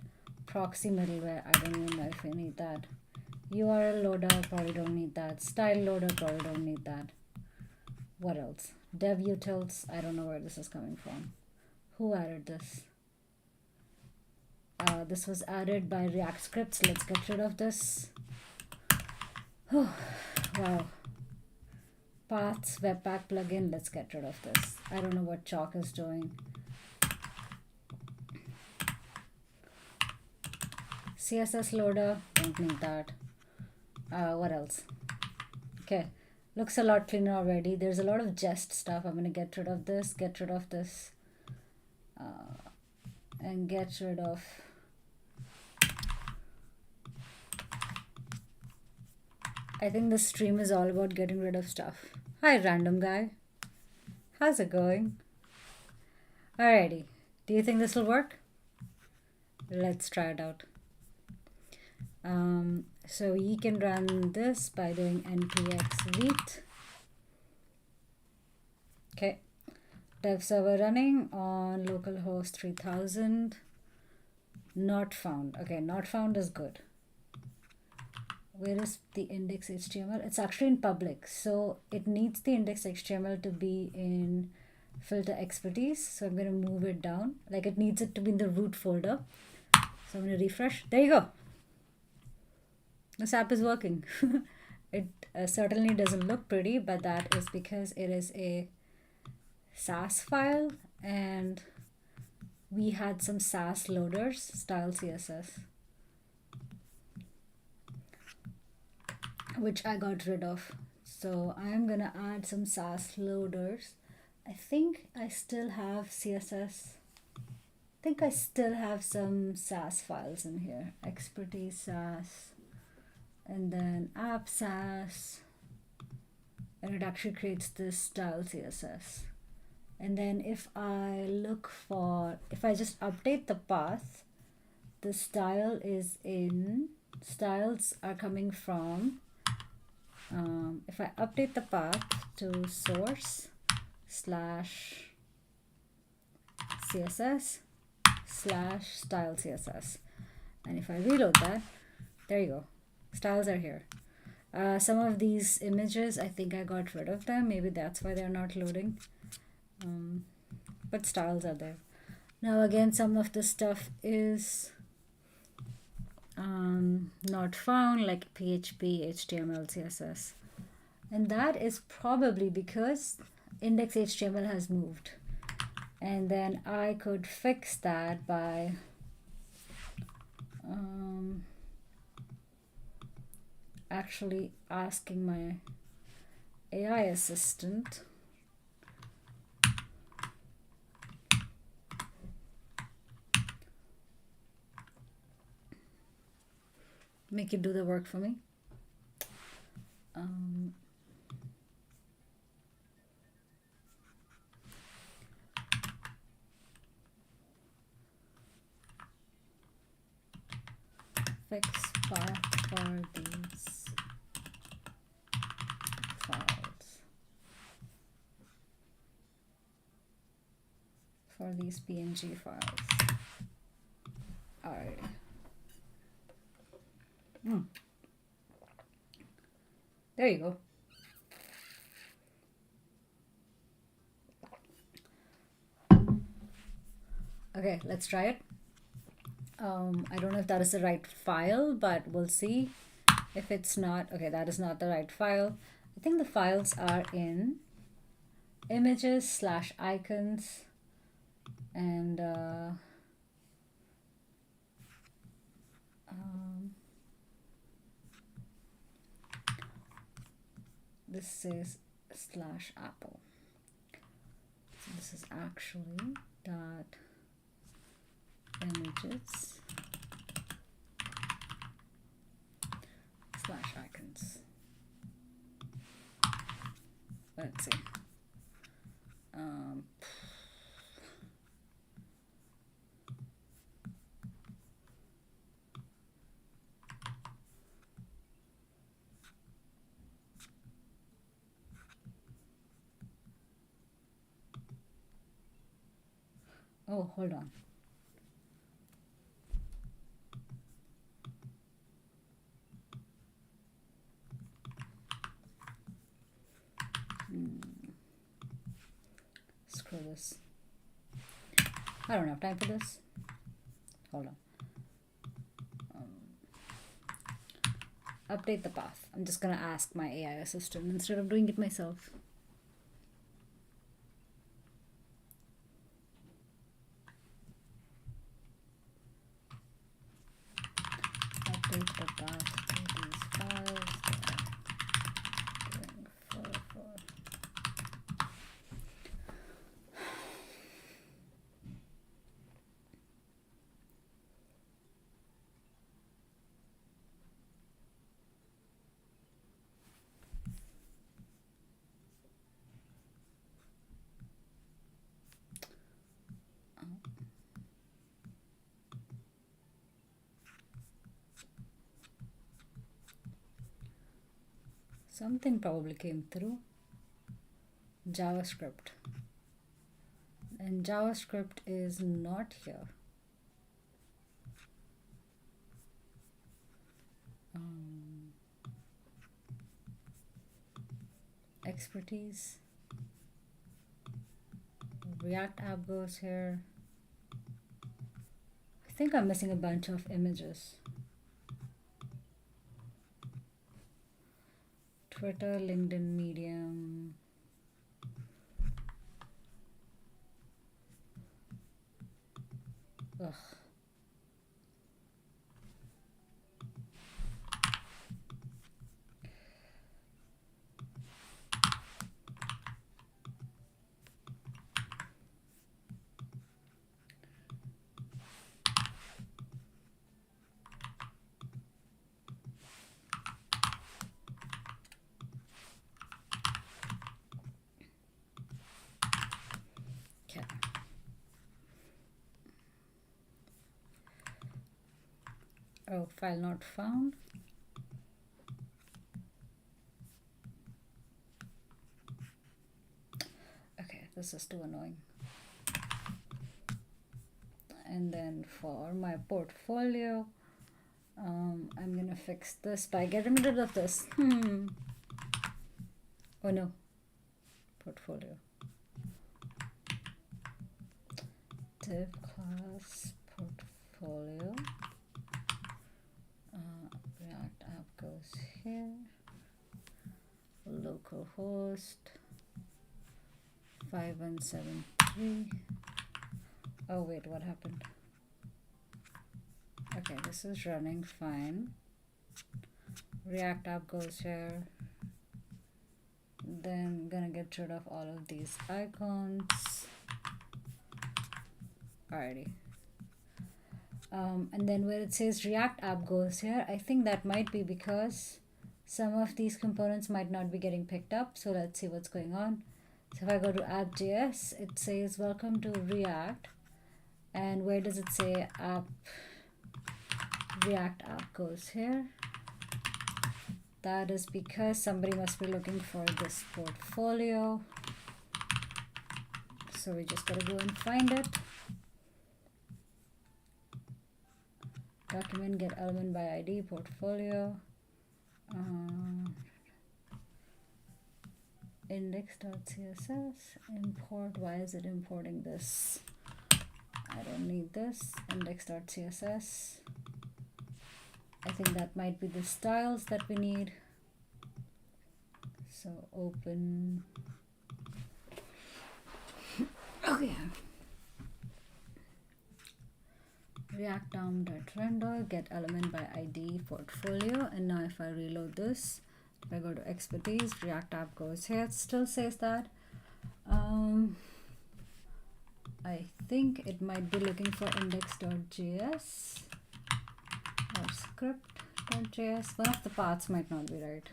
Proxy middleware, I don't even know if we need that. URL loader, probably don't need that. Style loader, probably don't need that. What else? Dev utils, I don't know where this is coming from. Who added this? This was added by React scripts. Let's get rid of this. Oh, wow. Paths, webpack plugin, let's get rid of this. I don't know what Chalk is doing. CSS loader, don't need that. What else? Okay, looks a lot cleaner already. There's a lot of jest stuff. I'm gonna get rid of this, and get rid of I think this stream is all about getting rid of stuff. Hi, random guy. How's it going? Alrighty. Do you think this will work? Let's try it out. So you can run this by doing npx vite. Okay. Dev server running on localhost 3000. Not found. Okay, not found is good. Where is the index HTML? It's actually in public. So it needs the index HTML to be in filter expertise. So I'm going to move it down. Like it needs it to be in the root folder. So I'm going to refresh. There you go. This app is working. It certainly doesn't look pretty, but that is because it is a Sass file and we had some Sass loaders, style CSS, which I got rid of. So I'm gonna add some Sass loaders. I think I still have CSS. I think I still have some Sass files in here. Expertise Sass and then app Sass, and it actually creates this style CSS. And then if I just update the path, the style is in, styles are coming from, if I update the path to source /CSS /style CSS, and if I reload that, there you go, styles are here. Some of these images, I think I got rid of them. Maybe that's why they're not loading. But styles are there. Now again, some of the stuff is not found, like PHP, HTML, CSS. And that is probably because index HTML has moved. And then I could fix that by actually asking my AI assistant make it do the work for me. Fix path for these files, for these PNG files. All right. There you go. Okay, let's try it. I don't know if that is the right file, but we'll see. If it's not, okay, that is not the right file. I think the files are in images/icons and this says /apple. So this is actually dot images /icons. Let's see. Oh, hold on. Screw this. I don't have time for this. Hold on. Update the path. I'm just gonna ask my AI assistant instead of doing it myself. Update the path to these files. Something probably came through. JavaScript. And JavaScript is not here. Expertise. React app goes here. I think I'm missing a bunch of images. Twitter, LinkedIn, Medium. Ugh. Okay. Oh, file not found. Okay, this is too annoying. And then for my portfolio, I'm gonna fix this by getting rid of this. Oh no, portfolio. Div class portfolio. React app goes here. Localhost 5173. Oh wait, what happened? Okay, this is running fine. React app goes here. Then I'm gonna get rid of all of these icons. Alrighty. And then where it says React app goes here, I think that might be because some of these components might not be getting picked up. So let's see what's going on. So if I go to app.js, it says welcome to React. And where does it say app? React app goes here. That is because somebody must be looking for this portfolio. So we just gotta go and find it. Document get element by ID portfolio. Index.css import. Why is it importing this? I don't need this. Index.css. I think that might be the styles that we need. So open. Okay. React DOM.render get element by ID portfolio. And now if I reload this, if I go to expertise, React app goes here. It still says that. I think it might be looking for index.js or script.js. One of the paths might not be right.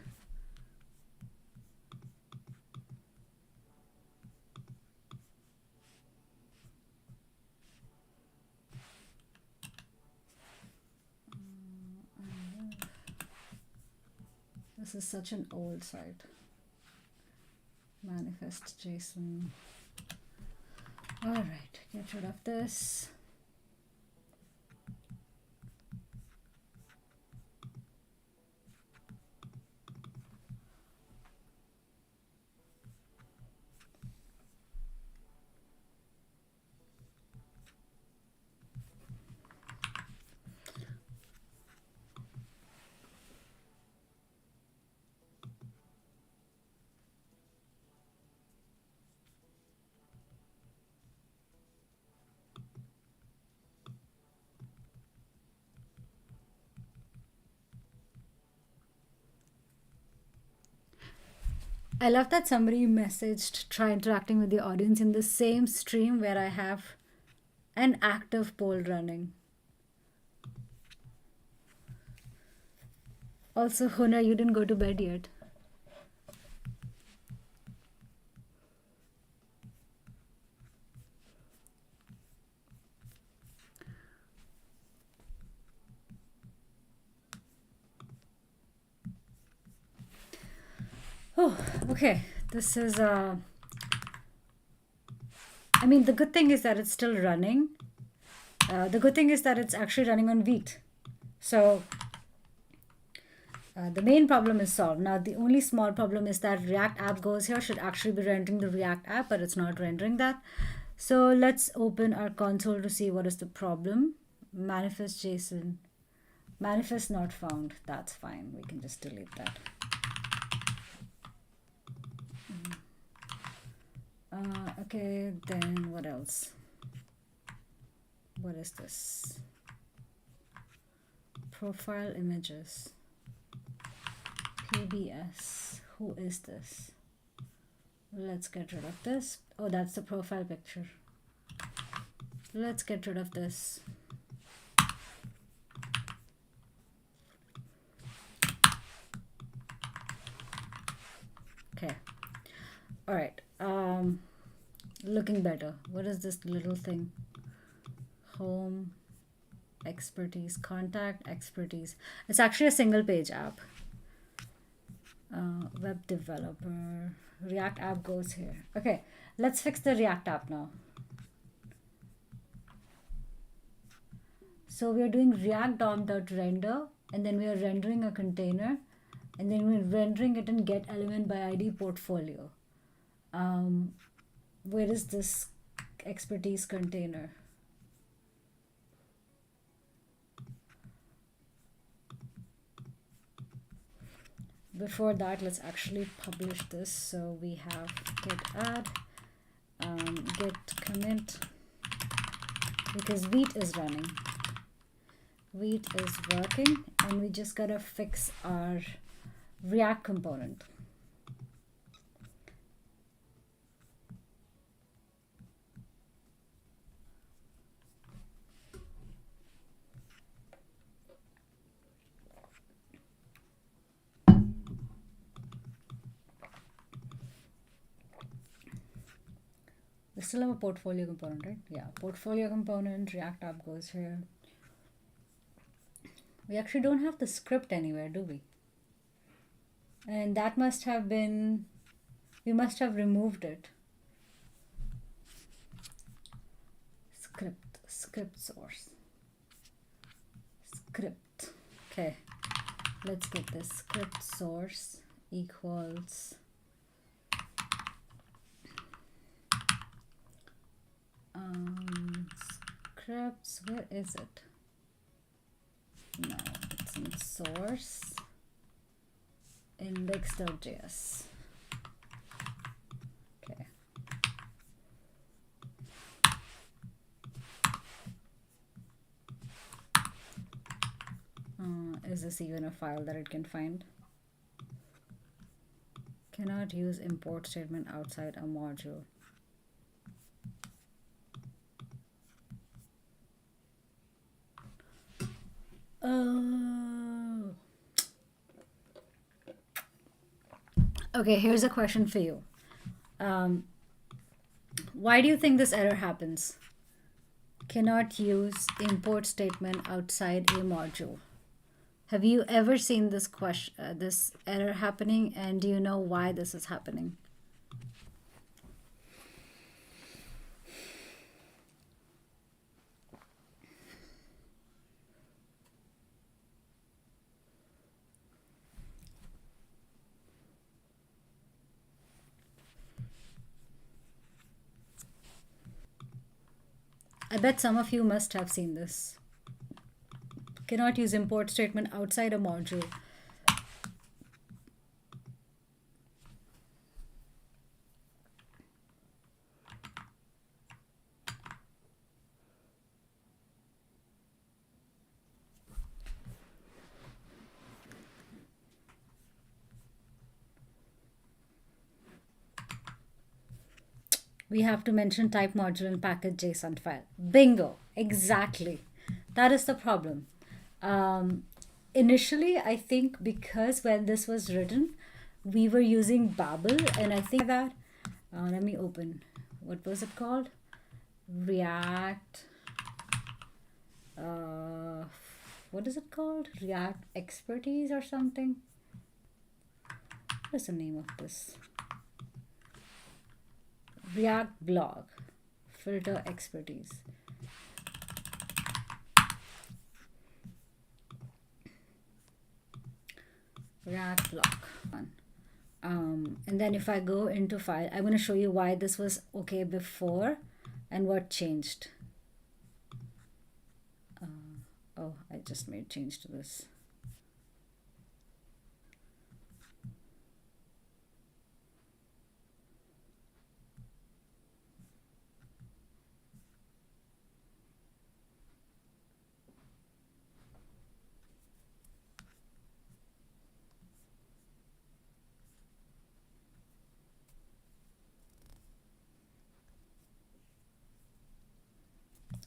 This is such an old site. Manifest JSON. All right, get rid of this. I love that somebody messaged try interacting with the audience in the same stream where I have an active poll running. Also, Huna, you didn't go to bed yet. Oh, okay. This is, I mean, the good thing is that it's still running. The good thing is that it's actually running on Vite. So the main problem is solved. Now, the only small problem is that React app goes here should actually be rendering the React app, but it's not rendering that. So let's open our console to see what is the problem. Manifest JSON. Manifest not found. That's fine. We can just delete that. Okay, then what else? What is this? Profile images. PBS. Who is this? Let's get rid of this. Oh, that's the profile picture. Let's get rid of this. Okay. All right. Looking better. What is this little thing? Home, expertise, contact, expertise. It's actually a single page app. Web developer, React app goes here. Okay, let's fix the React app now. So we are doing React DOM.render and then we are rendering a container, and then we're rendering it in get element by ID portfolio. Where is this expertise container? Before that, let's actually publish this. So we have get add, get commit, because Vite is running. Vite is working, and we just gotta fix our React component. We still have a portfolio component, right? Yeah, portfolio component, React app goes here. We actually don't have the script anywhere, do we? And that must have been, we must have removed it. Script source. Script. Okay, let's get this. Script source equals scripts, where is it? No, it's in source index.js. Okay. Is this even a file that it can find? Cannot use import statement outside a module. Okay, here's a question for you. Why do you think this error happens? Cannot use import statement outside a module. Have you ever seen this this error happening, and do you know why this is happening? I bet some of you must have seen this. Cannot use import statement outside a module. We have to mention type module and package JSON file. Bingo, exactly. That is the problem. Initially, I think because when this was written, we were using Babel, and I think that, let me open, what was it called? React, what is it called? React Expertise or something? What is the name of this? React blog, filter expertise. React blog. And then if I go into file, I'm going to show you why this was okay before and what changed. Oh, I just made change to this.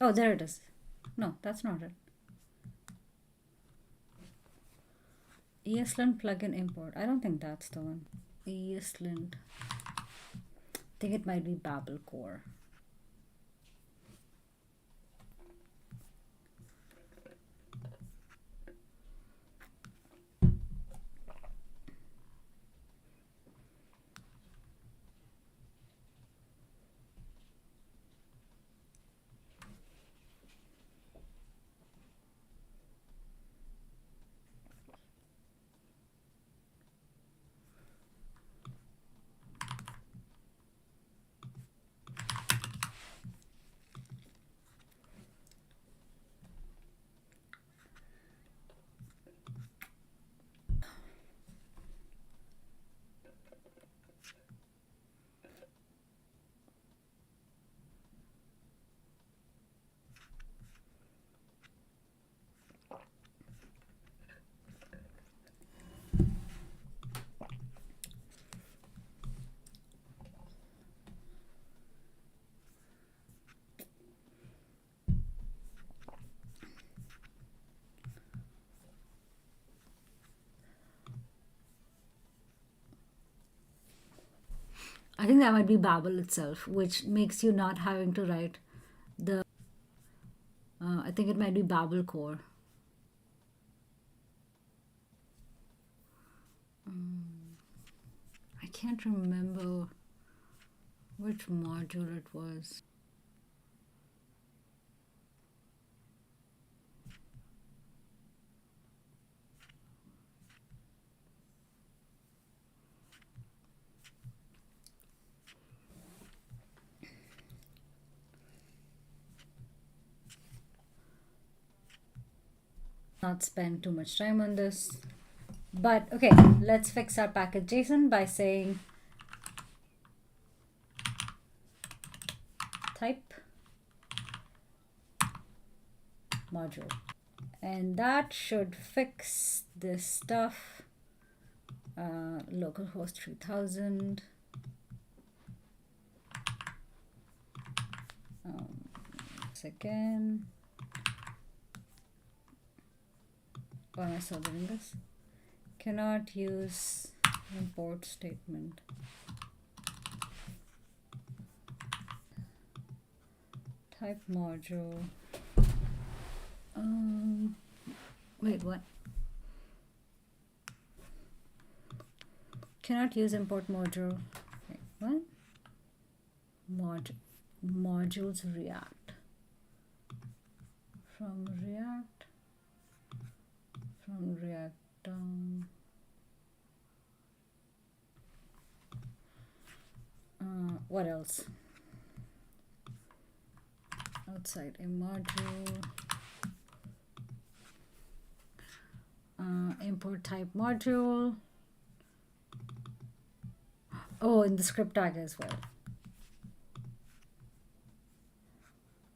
Oh, there it is. No, that's not it. ESLint plugin import. I don't think that's the one. ESLint. I think it might be Babel core. I think that might be Babel itself, which makes you not having to write the, I think it might be Babel core. I can't remember which module it was. Not spend too much time on this, but okay, let's fix our package JSON by saying type module, and that should fix this stuff. Localhost 3000. Again. Why am I still doing this? Cannot use import statement. Type module. Wait, what? Cannot use import module. Wait, what? Modules React. From React. What else? Outside a module. Import type module. Oh, in the script tag as well.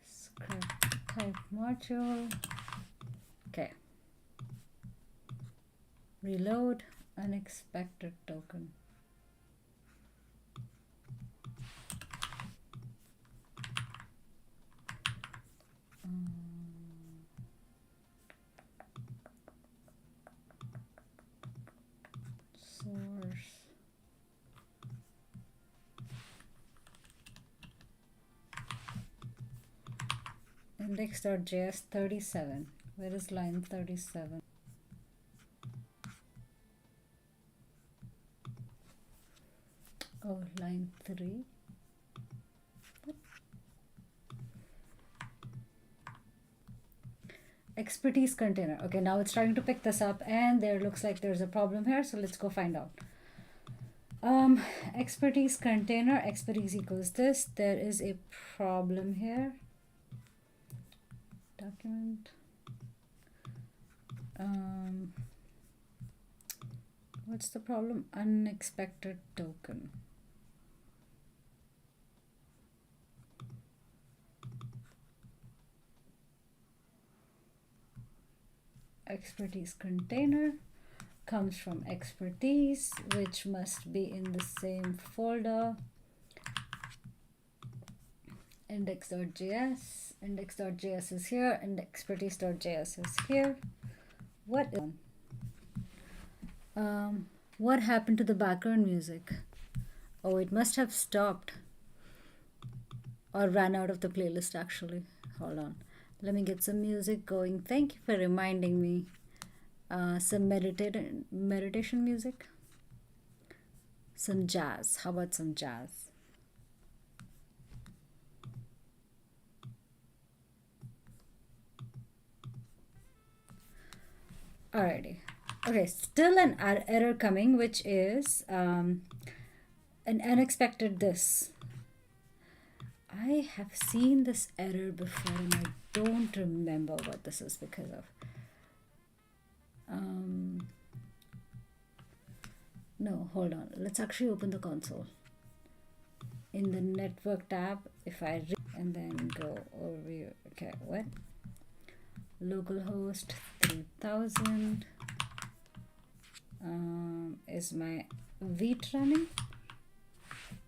Script type module. Okay. Reload unexpected token. Source. Index.js 37. Where is line 37? Oh, line 3. Expertise container. Okay, now it's trying to pick this up, and there looks like there's a problem here, so let's go find out. Expertise container, expertise equals this. There is a problem here. Document. What's the problem? Unexpected token. Expertise container comes from expertise, which must be in the same folder. Index.js. Index.js is here, and expertise.js is here. What happened to the background music? Oh, it must have stopped or ran out of the playlist actually. Hold on. Let me get some music going. Thank you for reminding me. Some meditation music. Some jazz. How about some jazz? Alrighty. Okay, still an error coming, which is an unexpected this. I have seen this error before and I don't remember what this is because of. No, hold on. Let's actually open the console. In the network tab, if I and then go overview. Okay, what? Localhost 3000. Is my Vite running?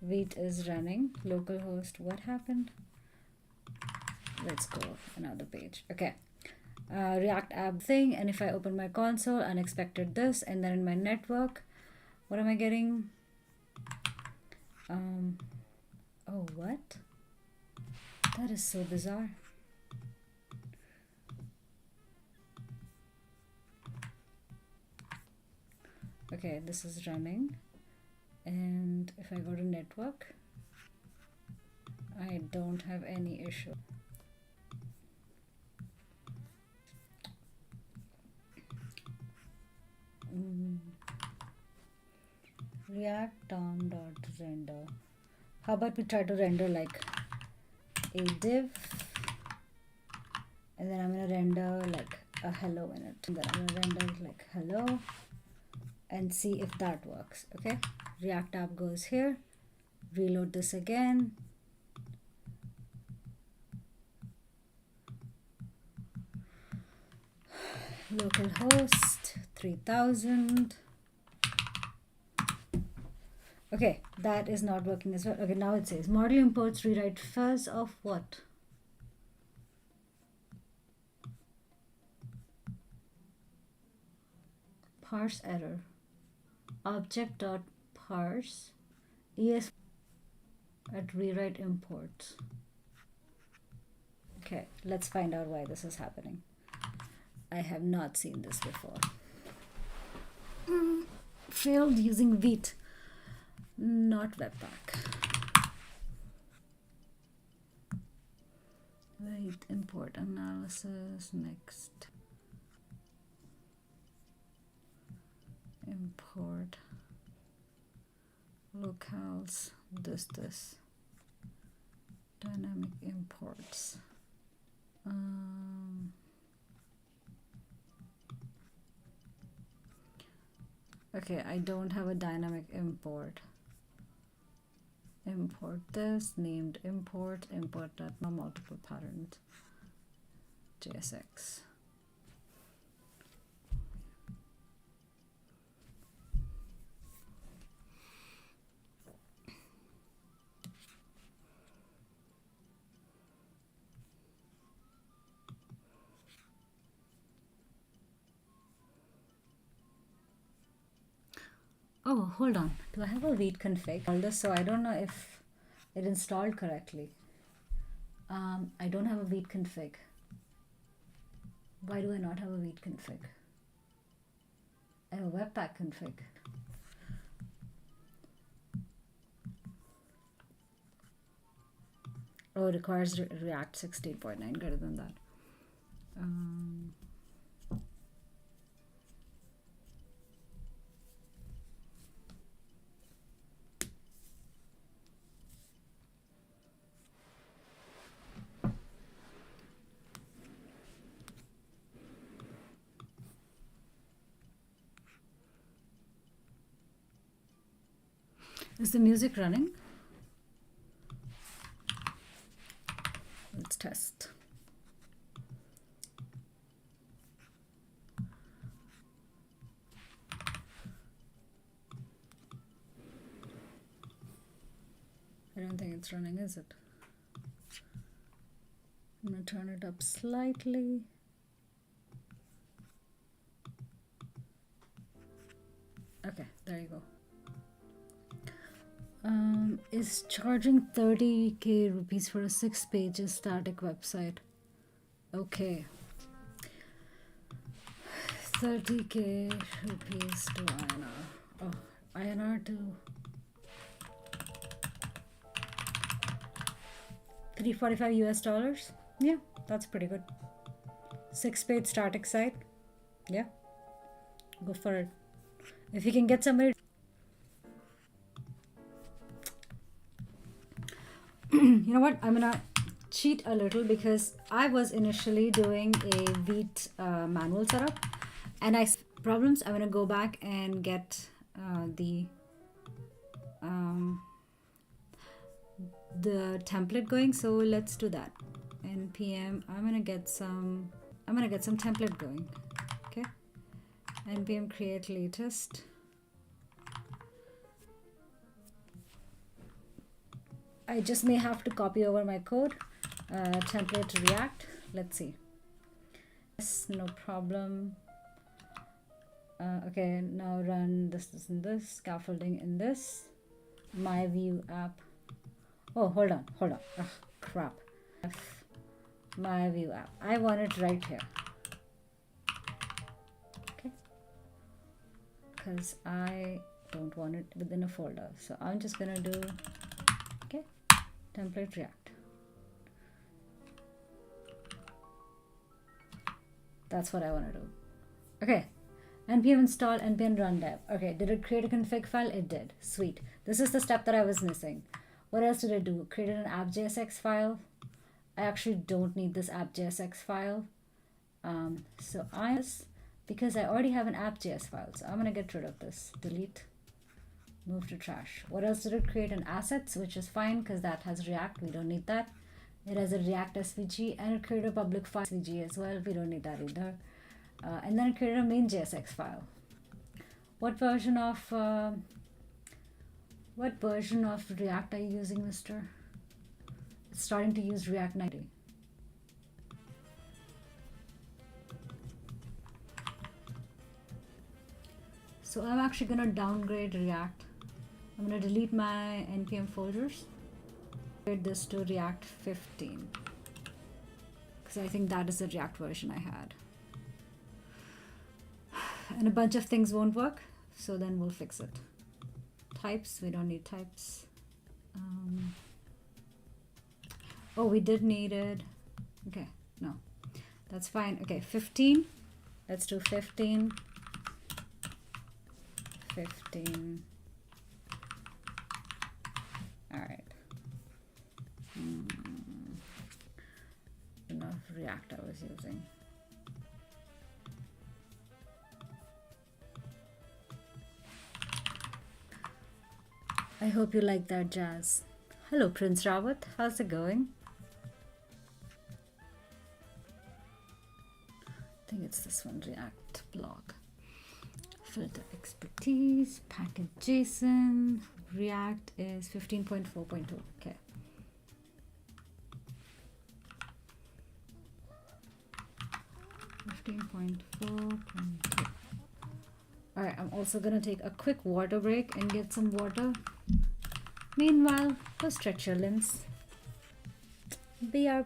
Vite is running. Localhost, what happened? Let's go another page. Okay. React app thing, and if I open my console, unexpected this, and then in my network, what am I getting? Oh, what? That is so bizarre. Okay, this is running, and if I go to network, I don't have any issue. React DOM.render. How about we try to render like a div, and then I'm gonna render like a hello in it, and then I'm gonna render like hello and see if that works. Okay, React app goes here, reload this again. Localhost 3000. Okay, that is not working as well. Okay, now it says module imports rewrite fuzz of what? Parse error. Object.parse es at rewrite imports. Okay, let's find out why this is happening. I have not seen this before. Failed using Vite, not Webpack. Wait, import analysis, next. Import locales, this. Dynamic imports. Okay, I don't have a dynamic import. Import this, named import that multiple patterns. JSX. Oh, hold on. Do I have a Vite config? All this, so I don't know if it installed correctly. I don't have a Vite config. Why do I not have a Vite config? I have a Webpack config. Oh, it requires React 16.9, greater than that. Is the music running? Let's test. I don't think it's running, is it? I'm gonna turn it up slightly. Okay, there you go. Is charging 30k rupees for a 6-page static website. Okay. 30k rupees to INR. Oh, INR to 345 US dollars. Yeah, that's pretty good. 6-page static site. Yeah, go for it. If you can get somebody. You know what? I'm gonna cheat a little because I was initially doing a Vite manual setup, and I problems. I'm gonna go back and get the template going. So let's do that. npm. I'm gonna get some template going. Okay. npm create latest. I just may have to copy over my code. Template to React. Let's see. Yes, no problem. Okay, now run this and this. Scaffolding in this. my view app. Oh, hold on. Ah, crap. My view app. I want it right here. Okay. Because I don't want it within a folder. So I'm just gonna do, okay, template React. That's what I want to do. Okay. npm install npm run dev. Okay, did it create a config file? It did. Sweet. This is the step that I was missing. What else did it do? Created an app.jsx file. I actually don't need this app.jsx file. Because I already have an app.js file, so I'm gonna get rid of this. Delete, move to trash. What else did it create? An assets, which is fine because that has React. We don't need that. It has a React SVG, and it created a public file SVG as well. We don't need that either. And then it created a main.jsx file. What version of React are you using, mister? It's starting to use React 90. So I'm actually going to downgrade React. I'm going to delete my npm folders. Upgrade this to React 15. Because I think that is the React version I had. And a bunch of things won't work. So then we'll fix it. Types, we don't need types. Oh, we did need it. Okay, no. That's fine. Okay, 15. Let's do 15. 15. All right. Enough React I was using. I hope you like that jazz. Hello, Prince Rawat. How's it going? I think it's this one, React blog. Filter expertise, package JSON. React is 15.4.2. Okay. All right, I'm also gonna take a quick water break and get some water. Meanwhile, go stretch your limbs. Be our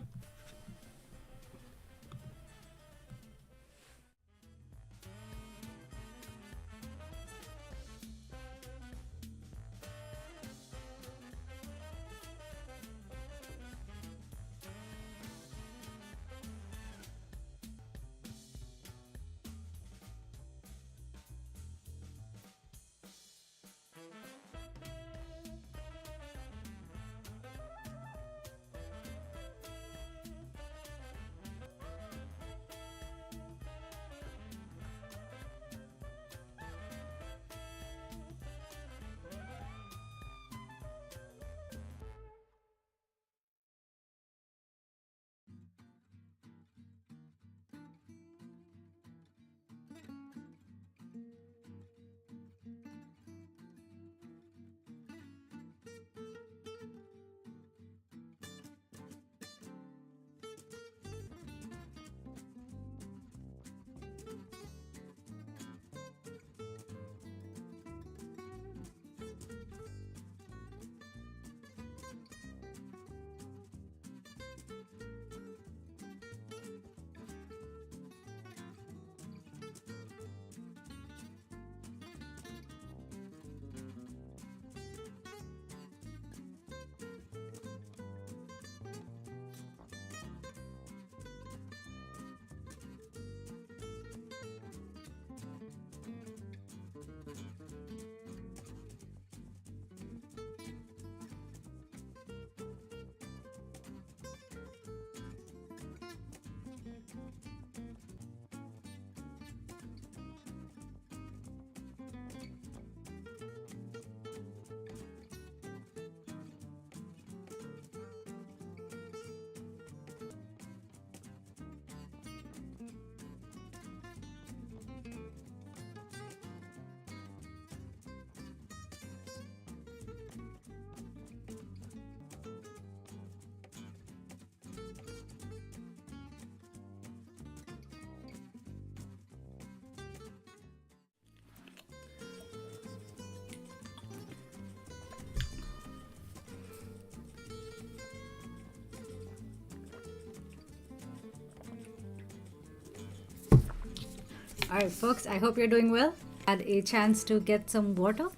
Alright folks, I hope you're doing well. Had a chance to get some water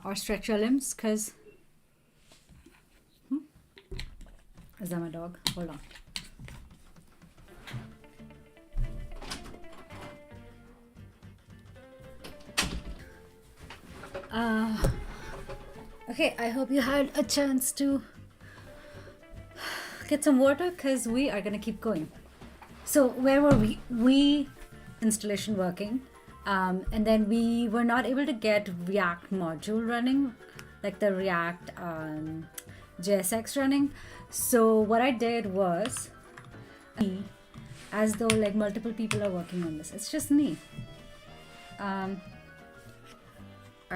or stretch your limbs because is that my dog? Hold on. Okay, I hope you had a chance to get some water because we are gonna keep going. So where were we installation working, and then we were not able to get React module running, like the React JSX running. So what I did was, as though like multiple people are working on this, it's just me. All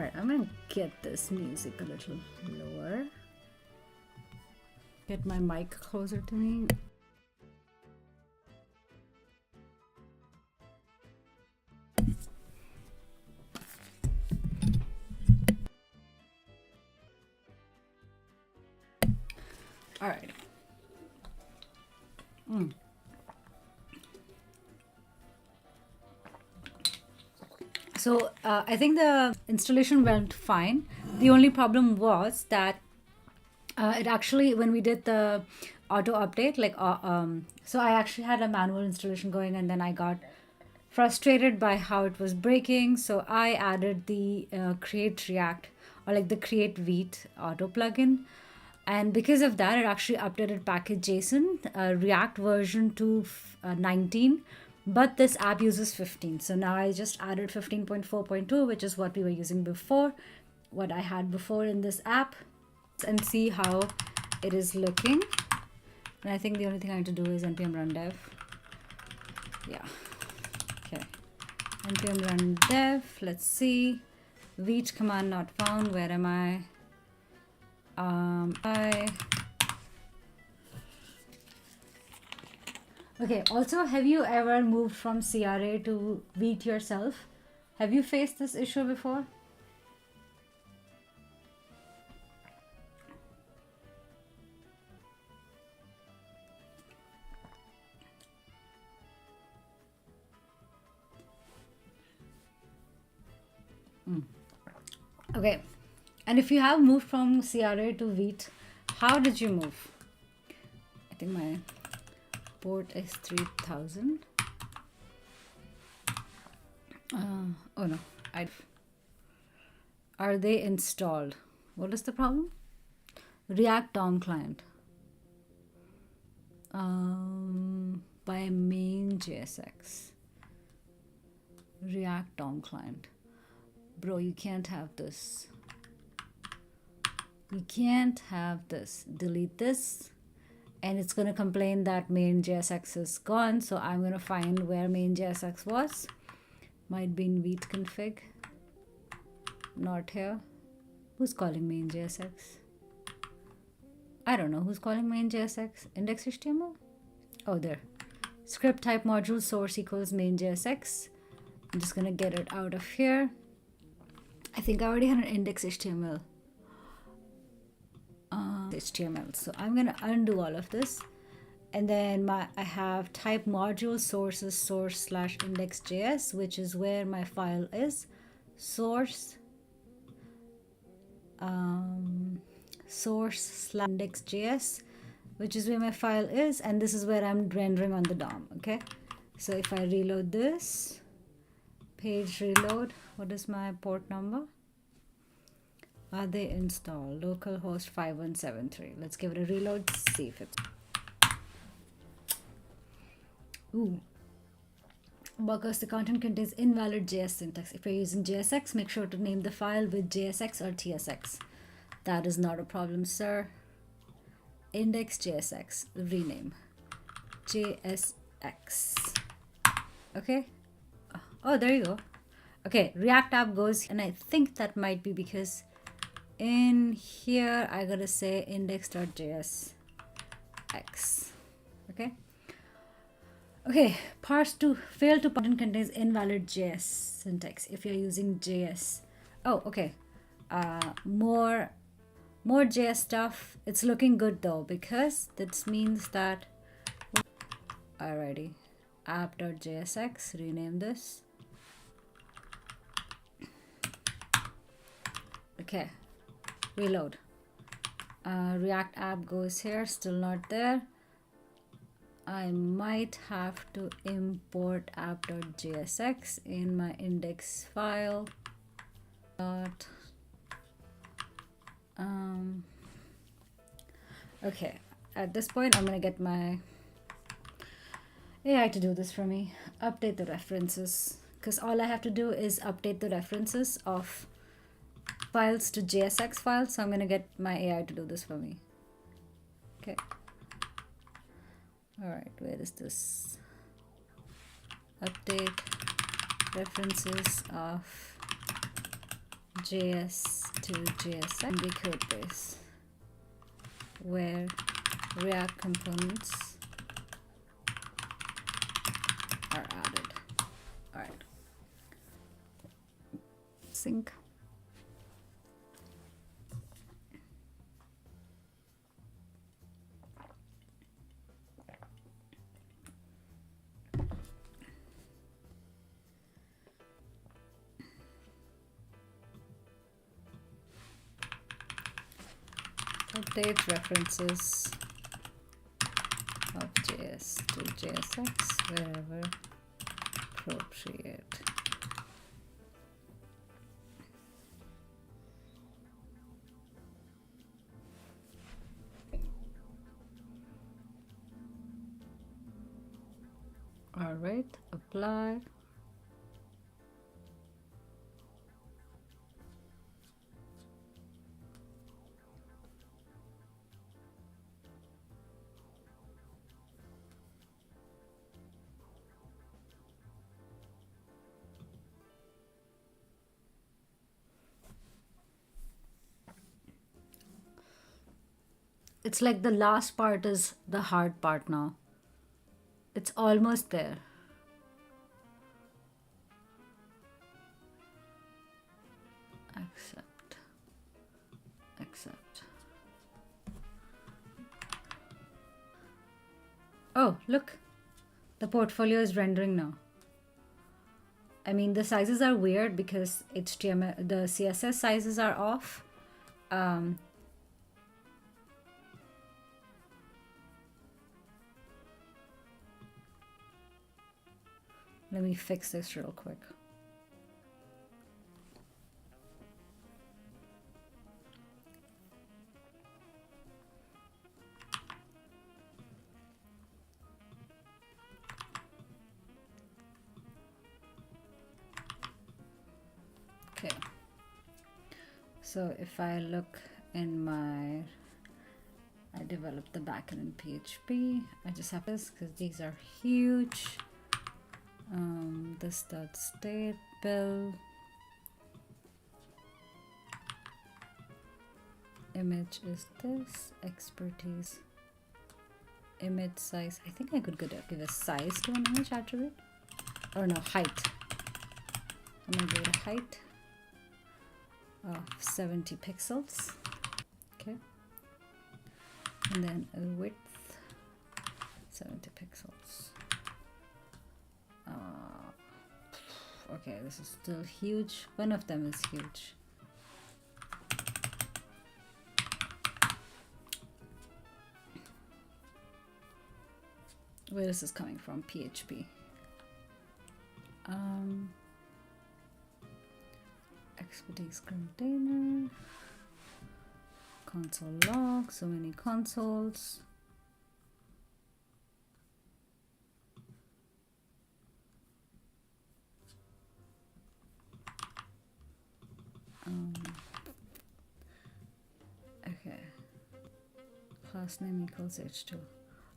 right, I'm gonna get this music a little lower, get my mic closer to me. All right. So I think the installation went fine. The only problem was that it actually, when we did the auto update, like so I actually had a manual installation going, and then I got frustrated by how it was breaking. So I added the create React, or like the create Vite auto plugin. And because of that, it actually updated package JSON, React version to 19, but this app uses 15. So now I just added 15.4.2, which is what we were using before, what I had before in this app, and see how it is looking. And I think the only thing I need to do is npm run dev. Yeah. Okay. npm run dev. Let's see. Vite command not found. Where am I? Okay, also, have you ever moved from CRA to Vite yourself? Have you faced this issue before? Okay, and if you have moved from CRA to Vite, how did you move? I think my port is 3000. Oh no, are they installed? What is the problem? React DOM client by main JSX. React DOM client. Bro, you can't have this. You can't have this. Delete this. And it's going to complain that main JSX is gone. So I'm going to find where main JSX was. Might be in Vite config. Not here. Who's calling main JSX? I don't know who's calling main JSX. Index HTML? Oh, there. Script type module source equals main JSX. I'm just going to get it out of here. I think I already had an index HTML. HTML. So I'm gonna undo all of this, and then I have type module sources source / index.js, which is where my file is. Source source / index.js, which is where my file is, and this is where I'm rendering on the DOM. Okay, so if I reload this page, reload, what is my port number? Are they installed? Localhost 5173. Let's give it a reload, see if it's... Ooh. Because the content contains invalid JS syntax. If you're using JSX, make sure to name the file with JSX or TSX. That is not a problem, sir. Index JSX, rename. JSX. Okay. Oh, there you go. Okay, React app goes, and I think that might be because in here I gotta say index.jsx. Okay. Okay, parse to fail to content contains invalid JS syntax if you're using JS. Oh, okay. More JS stuff. It's looking good though, because this means that... Alrighty. app.jsx, rename this. Okay, reload. React app goes here, still not there. I might have to import app.jsx in my index file. Okay, at this point I'm gonna get my AI to do this for me. Update the references, because all I have to do is update the references of files to JSX files. So I'm gonna get my AI to do this for me. Okay. All right, where is this? Update references of JS to JSX and the code base where React components are added. All right. Sync. Update references of JS to JSX wherever appropriate. All right, apply. It's like the last part is the hard part now. It's almost there. Accept. Accept. Oh, look. The portfolio is rendering now. I mean, the sizes are weird because HTML, the CSS sizes are off. Let me fix this real quick. Okay. So if I look in my, I developed the backend in PHP. I just have this because these are huge. This dot state bill image is this expertise image size. I think I could give a size to an image attribute, or no, height. I'm gonna give it a height of 70 pixels. Okay, and then a width 70 pixels. Okay, this is still huge. One of them is huge. Where is this coming from? PHP. Expertise container. Console log. So many consoles. Okay, class name equals h2.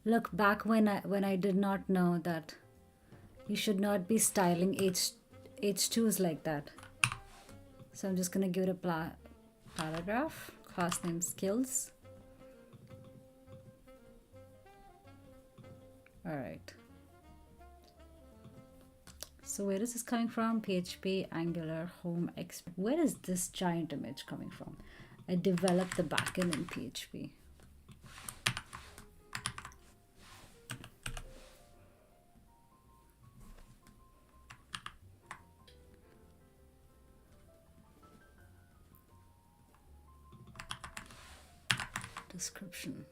Look, back when I did not know that you should not be styling h2s like that. So I'm just gonna give it a paragraph. Class name skills. All right. So where is this coming from? PHP, Angular, Home, Expert. Where is this giant image coming from? I developed the backend in PHP. description.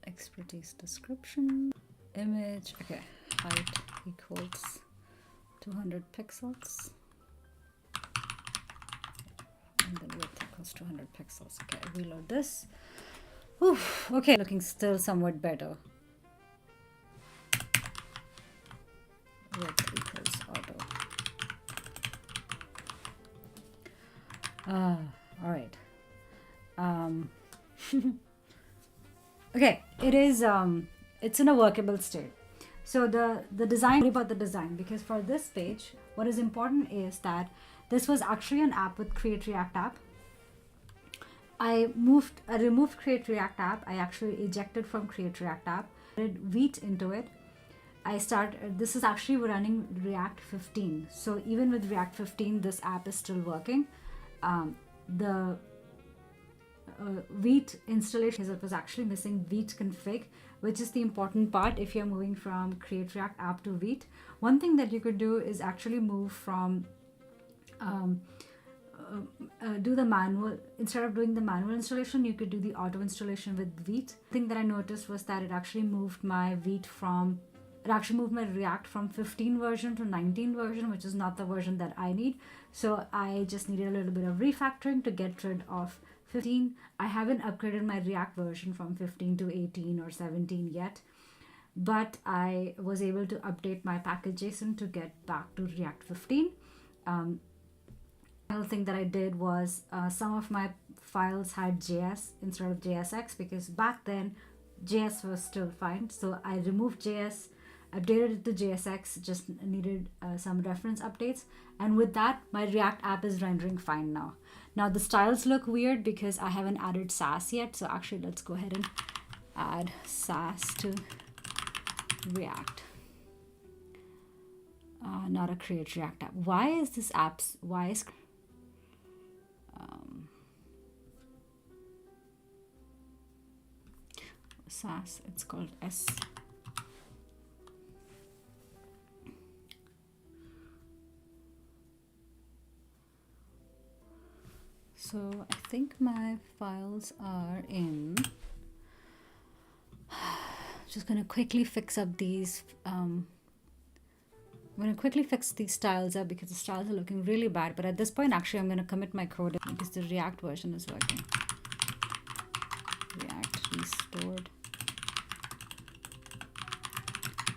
Expertise description. Image. Okay. Height equals 200 pixels. And then width equals 200 pixels. Okay, reload this. Oof, okay, looking still somewhat better. Width equals auto. All right. Okay, it is. It's in a workable state. So the design, about the design, because for this page, what is important is that this was actually an app with Create React app. I removed Create React app. I actually ejected from Create React app, added Vite into it. This is actually running React 15. So even with React 15, this app is still working. The Vite installation, it was actually missing Vite config, which is the important part if you're moving from Create React app to Vite. One thing that you could do is actually move from do the manual. Instead of doing the manual installation, you could do the auto installation with Vite. The thing that I noticed was that it actually moved my React from 15 version to 19 version, which is not the version that I need. So I just needed a little bit of refactoring to get rid of 15. I haven't upgraded my React version from 15 to 18 or 17 yet, but I was able to update my package.json to get back to React 15. Another thing that I did was some of my files had JS instead of JSX, because back then JS was still fine. So I removed JS, updated it to JSX, just needed some reference updates. And with that, my React app is rendering fine now. Now the styles look weird because I haven't added Sass yet. So actually let's go ahead and add Sass to React. Not a Create React app. Why is this app's, why is Sass, it's called S. So I think my files are in. Just gonna quickly fix up these. I'm gonna quickly fix these styles up because the styles are looking really bad. But at this point, actually, I'm gonna commit my code because the React version is working. React restored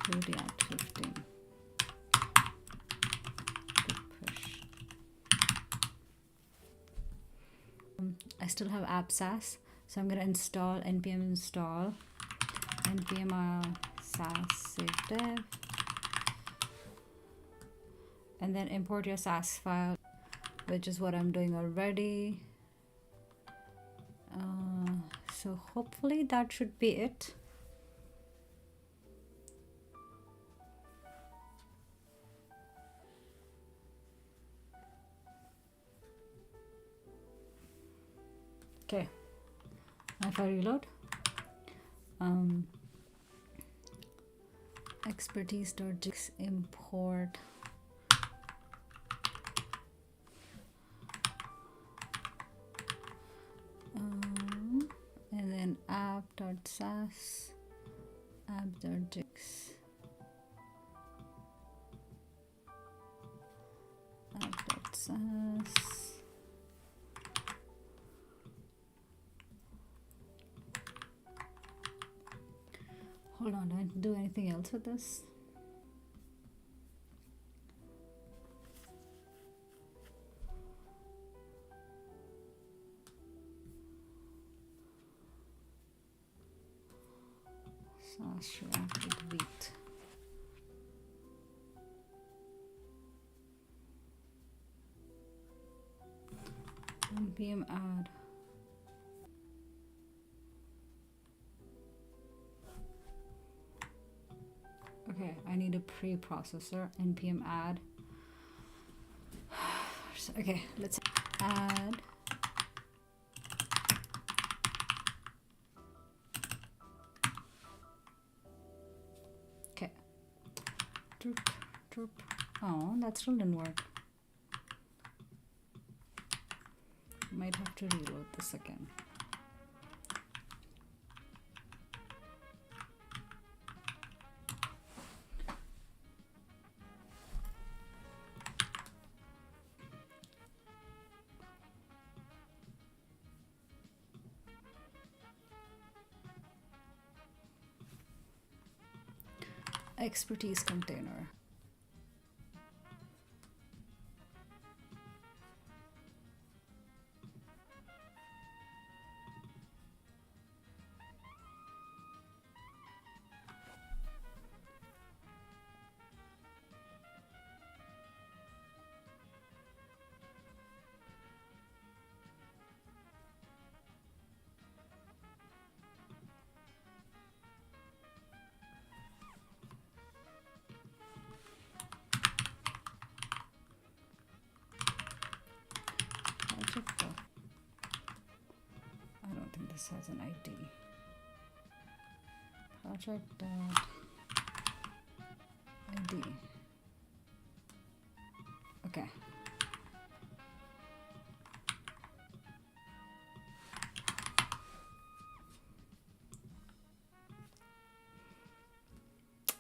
to React 15. Push. I still have app Sass, so I'm gonna install npm install npm sass save dev, and then import your Sass file, which is what I'm doing already. So hopefully that should be it. Okay, now if I reload, expertise.js import and then app.sass app.js app.sass. Hold on, do I do anything else with this? Sass React with Vite. npm add. Okay, I need a preprocessor. npm add. Okay, let's add. Okay. Oh, that still didn't work. Might have to reload this again. Expertise container. I don't think this has an ID. Project ID. Okay.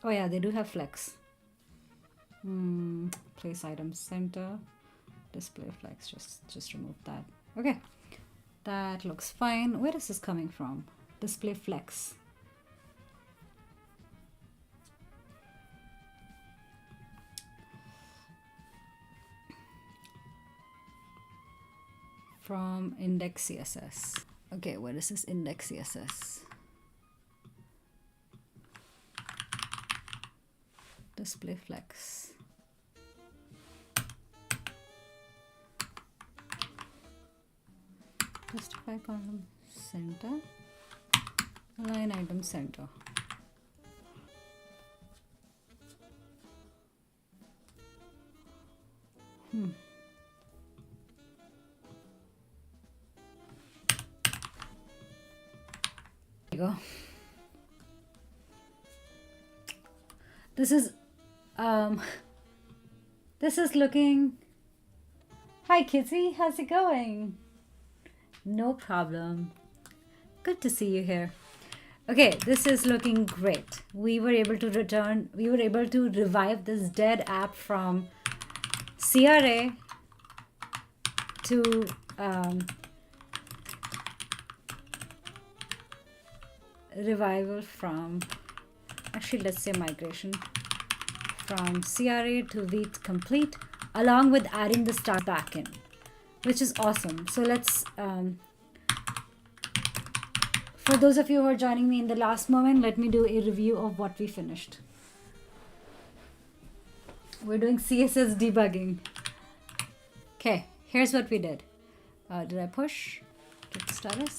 Oh yeah, they do have flex. Place item center, display flex. Just remove that. Okay, that looks fine. Where is this coming from? Display flex. From index CSS. Okay, where is this index CSS? Display flex. Justify column center. Line item center. There you go. This is looking. Hi Kitty, how's it going? No problem. Good to see you here. Okay, this is looking great. We were able to revive this dead app from CRA to revival from, actually let's say migration from CRA to Vite complete, along with adding the start back in, which is awesome. So let's for those of you who are joining me in the last moment, let me do a review of what we finished. We're doing CSS debugging. Okay, here's what we did. Did I push? Get status.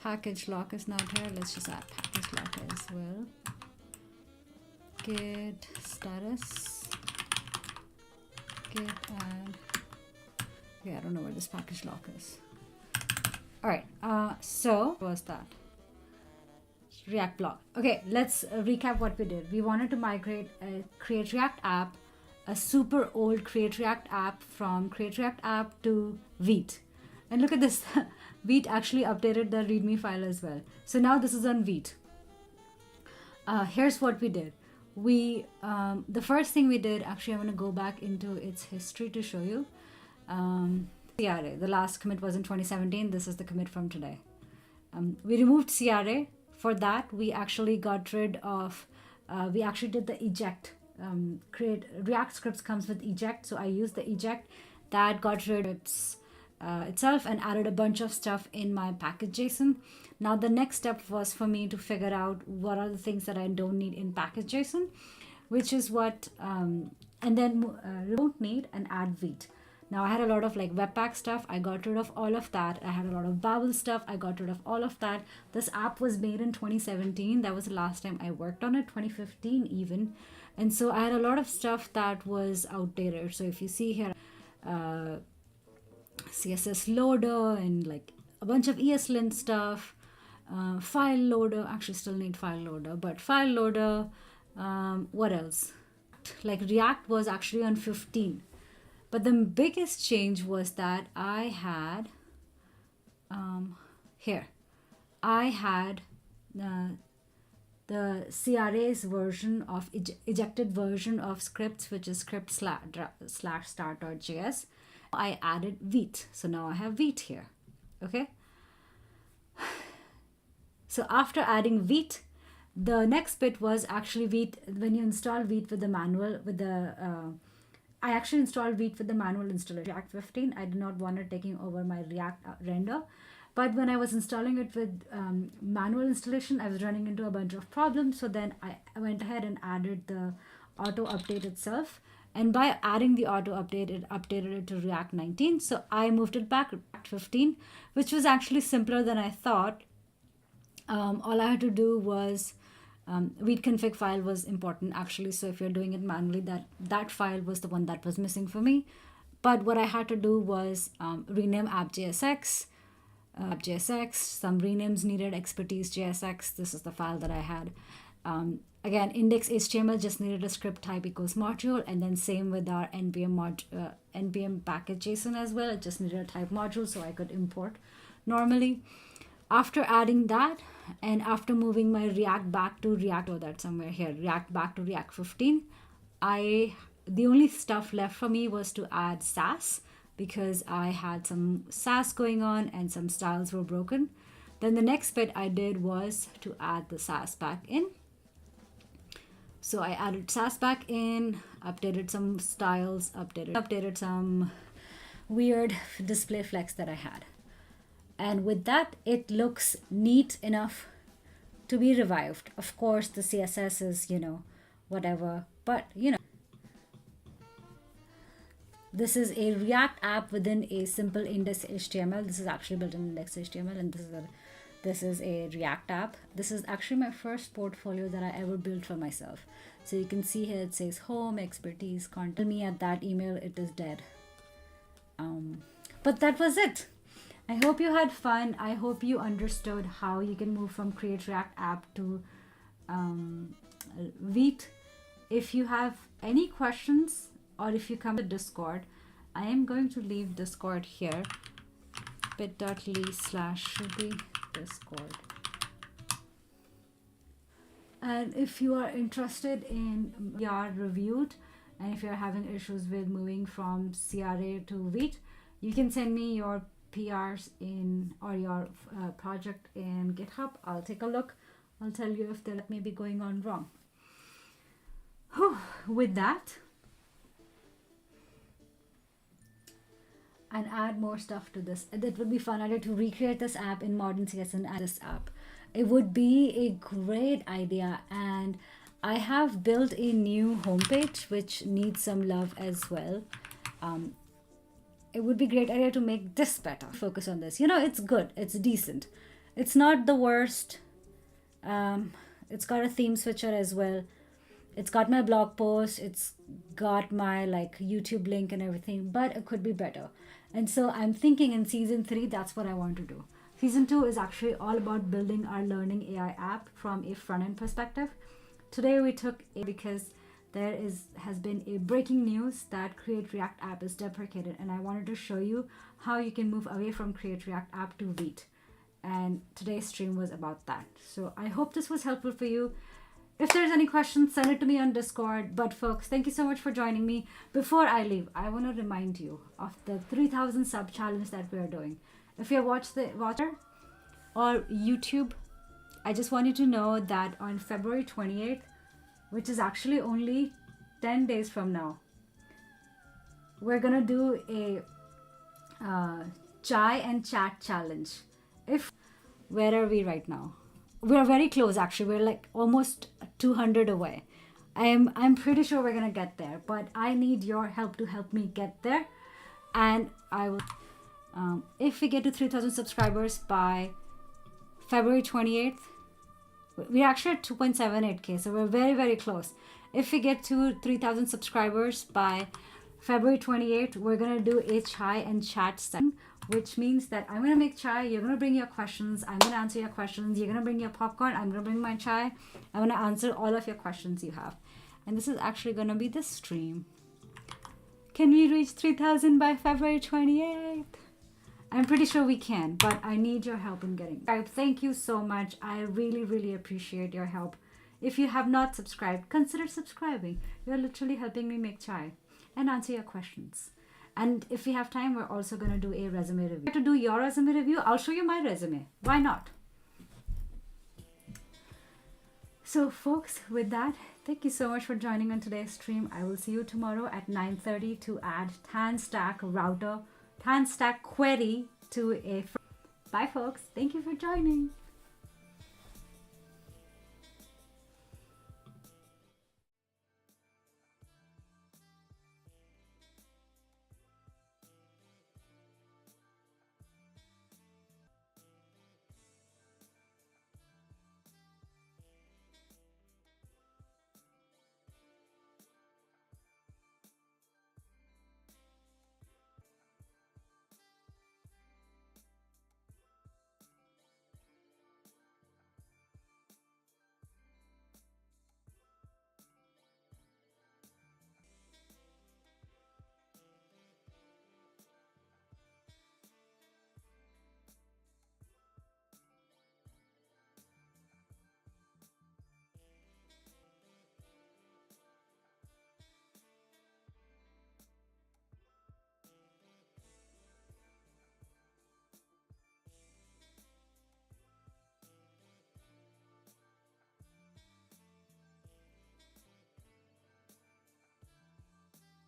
Package lock is not here. Let's just add package lock as well. Get status. Get add. Okay, I don't know where this package lock is. All right. So what was that? React block. Okay, let's recap what we did. We wanted to migrate a Create React app, a super old Create React app, from Create React app to Vite. And look at this. Vite actually updated the README file as well. So now this is on Vite. Here's what we did. We the first thing we did, actually I'm going to go back into its history to show you. CRA, the last commit was in 2017. This is the commit from today. We removed CRA. For that, we actually got rid of, we actually did the eject. Create React scripts comes with eject, so I used the eject. That got rid of itself and added a bunch of stuff in my package.json. Now the next step was for me to figure out what are the things that I don't need in package.json, which is what, and then don't need and add Vite. Now I had a lot of like Webpack stuff. I got rid of all of that. I had a lot of Babel stuff. I got rid of all of that. This app was made in 2017. That was the last time I worked on it, 2015 even. And so I had a lot of stuff that was outdated. So if you see here, CSS loader and like a bunch of ESLint stuff, file loader, actually still need file loader, but file loader, what else? Like React was actually on 15. But the biggest change was that I had I had the CRA's version of ejected version of scripts, which is script slash start.js. I added Vite, so now I have Vite here. Okay. So after adding Vite, the next bit was actually Vite. When you install Vite with the manual, I actually installed Vite with the manual installation. React 15. I did not want it taking over my React render. But when I was installing it with manual installation, I was running into a bunch of problems. So then I went ahead and added the auto update itself. And by adding the auto update, it updated it to React 19. So I moved it back to React 15, which was actually simpler than I thought. All I had to do was Vite config file was important actually. So if you're doing it manually, that file was the one that was missing for me. But what I had to do was rename app.jsx. Some renames needed, expertise JSX. This is the file that I had. Again, index HTML just needed a script type equals module, and then same with our npm package JSON as well. It just needed a type module so I could import normally. After adding that, and after moving my React back to React, React back to React 15, the only stuff left for me was to add Sass, because I had some Sass going on and some styles were broken. Then the next bit I did was to add the Sass back in. So I added Sass back in, updated some styles, updated some weird display flex that I had. And with that, it looks neat enough to be revived. Of course, the CSS is, whatever, but this is a React app within a simple index HTML. This is actually built in index HTML, and this is a React app. This is actually my first portfolio that I ever built for myself. So you can see here it says home, expertise, contact me at that email. It is dead. But that was it. I hope you had fun. I hope you understood how you can move from Create React app to Vite. If you have any questions, or if you come to Discord, I am going to leave Discord here, bit.ly/Discord. And if you are interested in your reviewed, and if you're having issues with moving from CRA to Vite, you can send me your PRs or your project in GitHub. I'll take a look. I'll tell you if that may be going on wrong. With that, and add more stuff to this. It would be fun to recreate this app in modern CSS and add this app. It would be a great idea, and I have built a new homepage which needs some love as well. It would be a great idea to make this better. Focus on this. It's good. It's decent. It's not the worst. It's got a theme switcher as well. It's got my blog post. It's got my YouTube link and everything, but it could be better. And so I'm thinking in season 3, that's what I want to do. Season 2 is actually all about building our learning AI app from a front-end perspective. Today we took because there has been a breaking news that Create React app is deprecated, and I wanted to show you how you can move away from Create React app to Vite. And today's stream was about that. So I hope this was helpful for you. If there's any questions, send it to me on Discord. But folks, thank you so much for joining me. Before I leave, I want to remind you of the 3,000 sub challenge that we are doing. If you watch or YouTube, I just want you to know that on February 28th, which is actually only 10 days from now, we're gonna do a chai and chat challenge. Where are we right now? We're very close actually. We're almost 200 away. I'm pretty sure we're gonna get there, but I need your help to help me get there. And I will if we get to 3,000 subscribers by February 28th, we're actually at 2.78k, so we're very, very close. If we get to 3,000 subscribers by February 28th, we're gonna do a chai and chat session, which means that I'm gonna make chai, you're gonna bring your questions, I'm gonna answer your questions, you're gonna bring your popcorn, I'm gonna bring my chai, I'm gonna answer all of your questions you have. And this is actually gonna be the stream. Can we reach 3,000 by February 28th? I'm pretty sure we can, but I need your help in getting it. Thank you so much. I really, really appreciate your help. If you have not subscribed, consider subscribing. You're literally helping me make chai and answer your questions. And if we have time, we're also going to do a resume review. To do your resume review, I'll show you my resume. Why not? So folks, with that, thank you so much for joining on today's stream. I will see you tomorrow at 9:30 to add TAN stack query to a... Bye folks. Thank you for joining.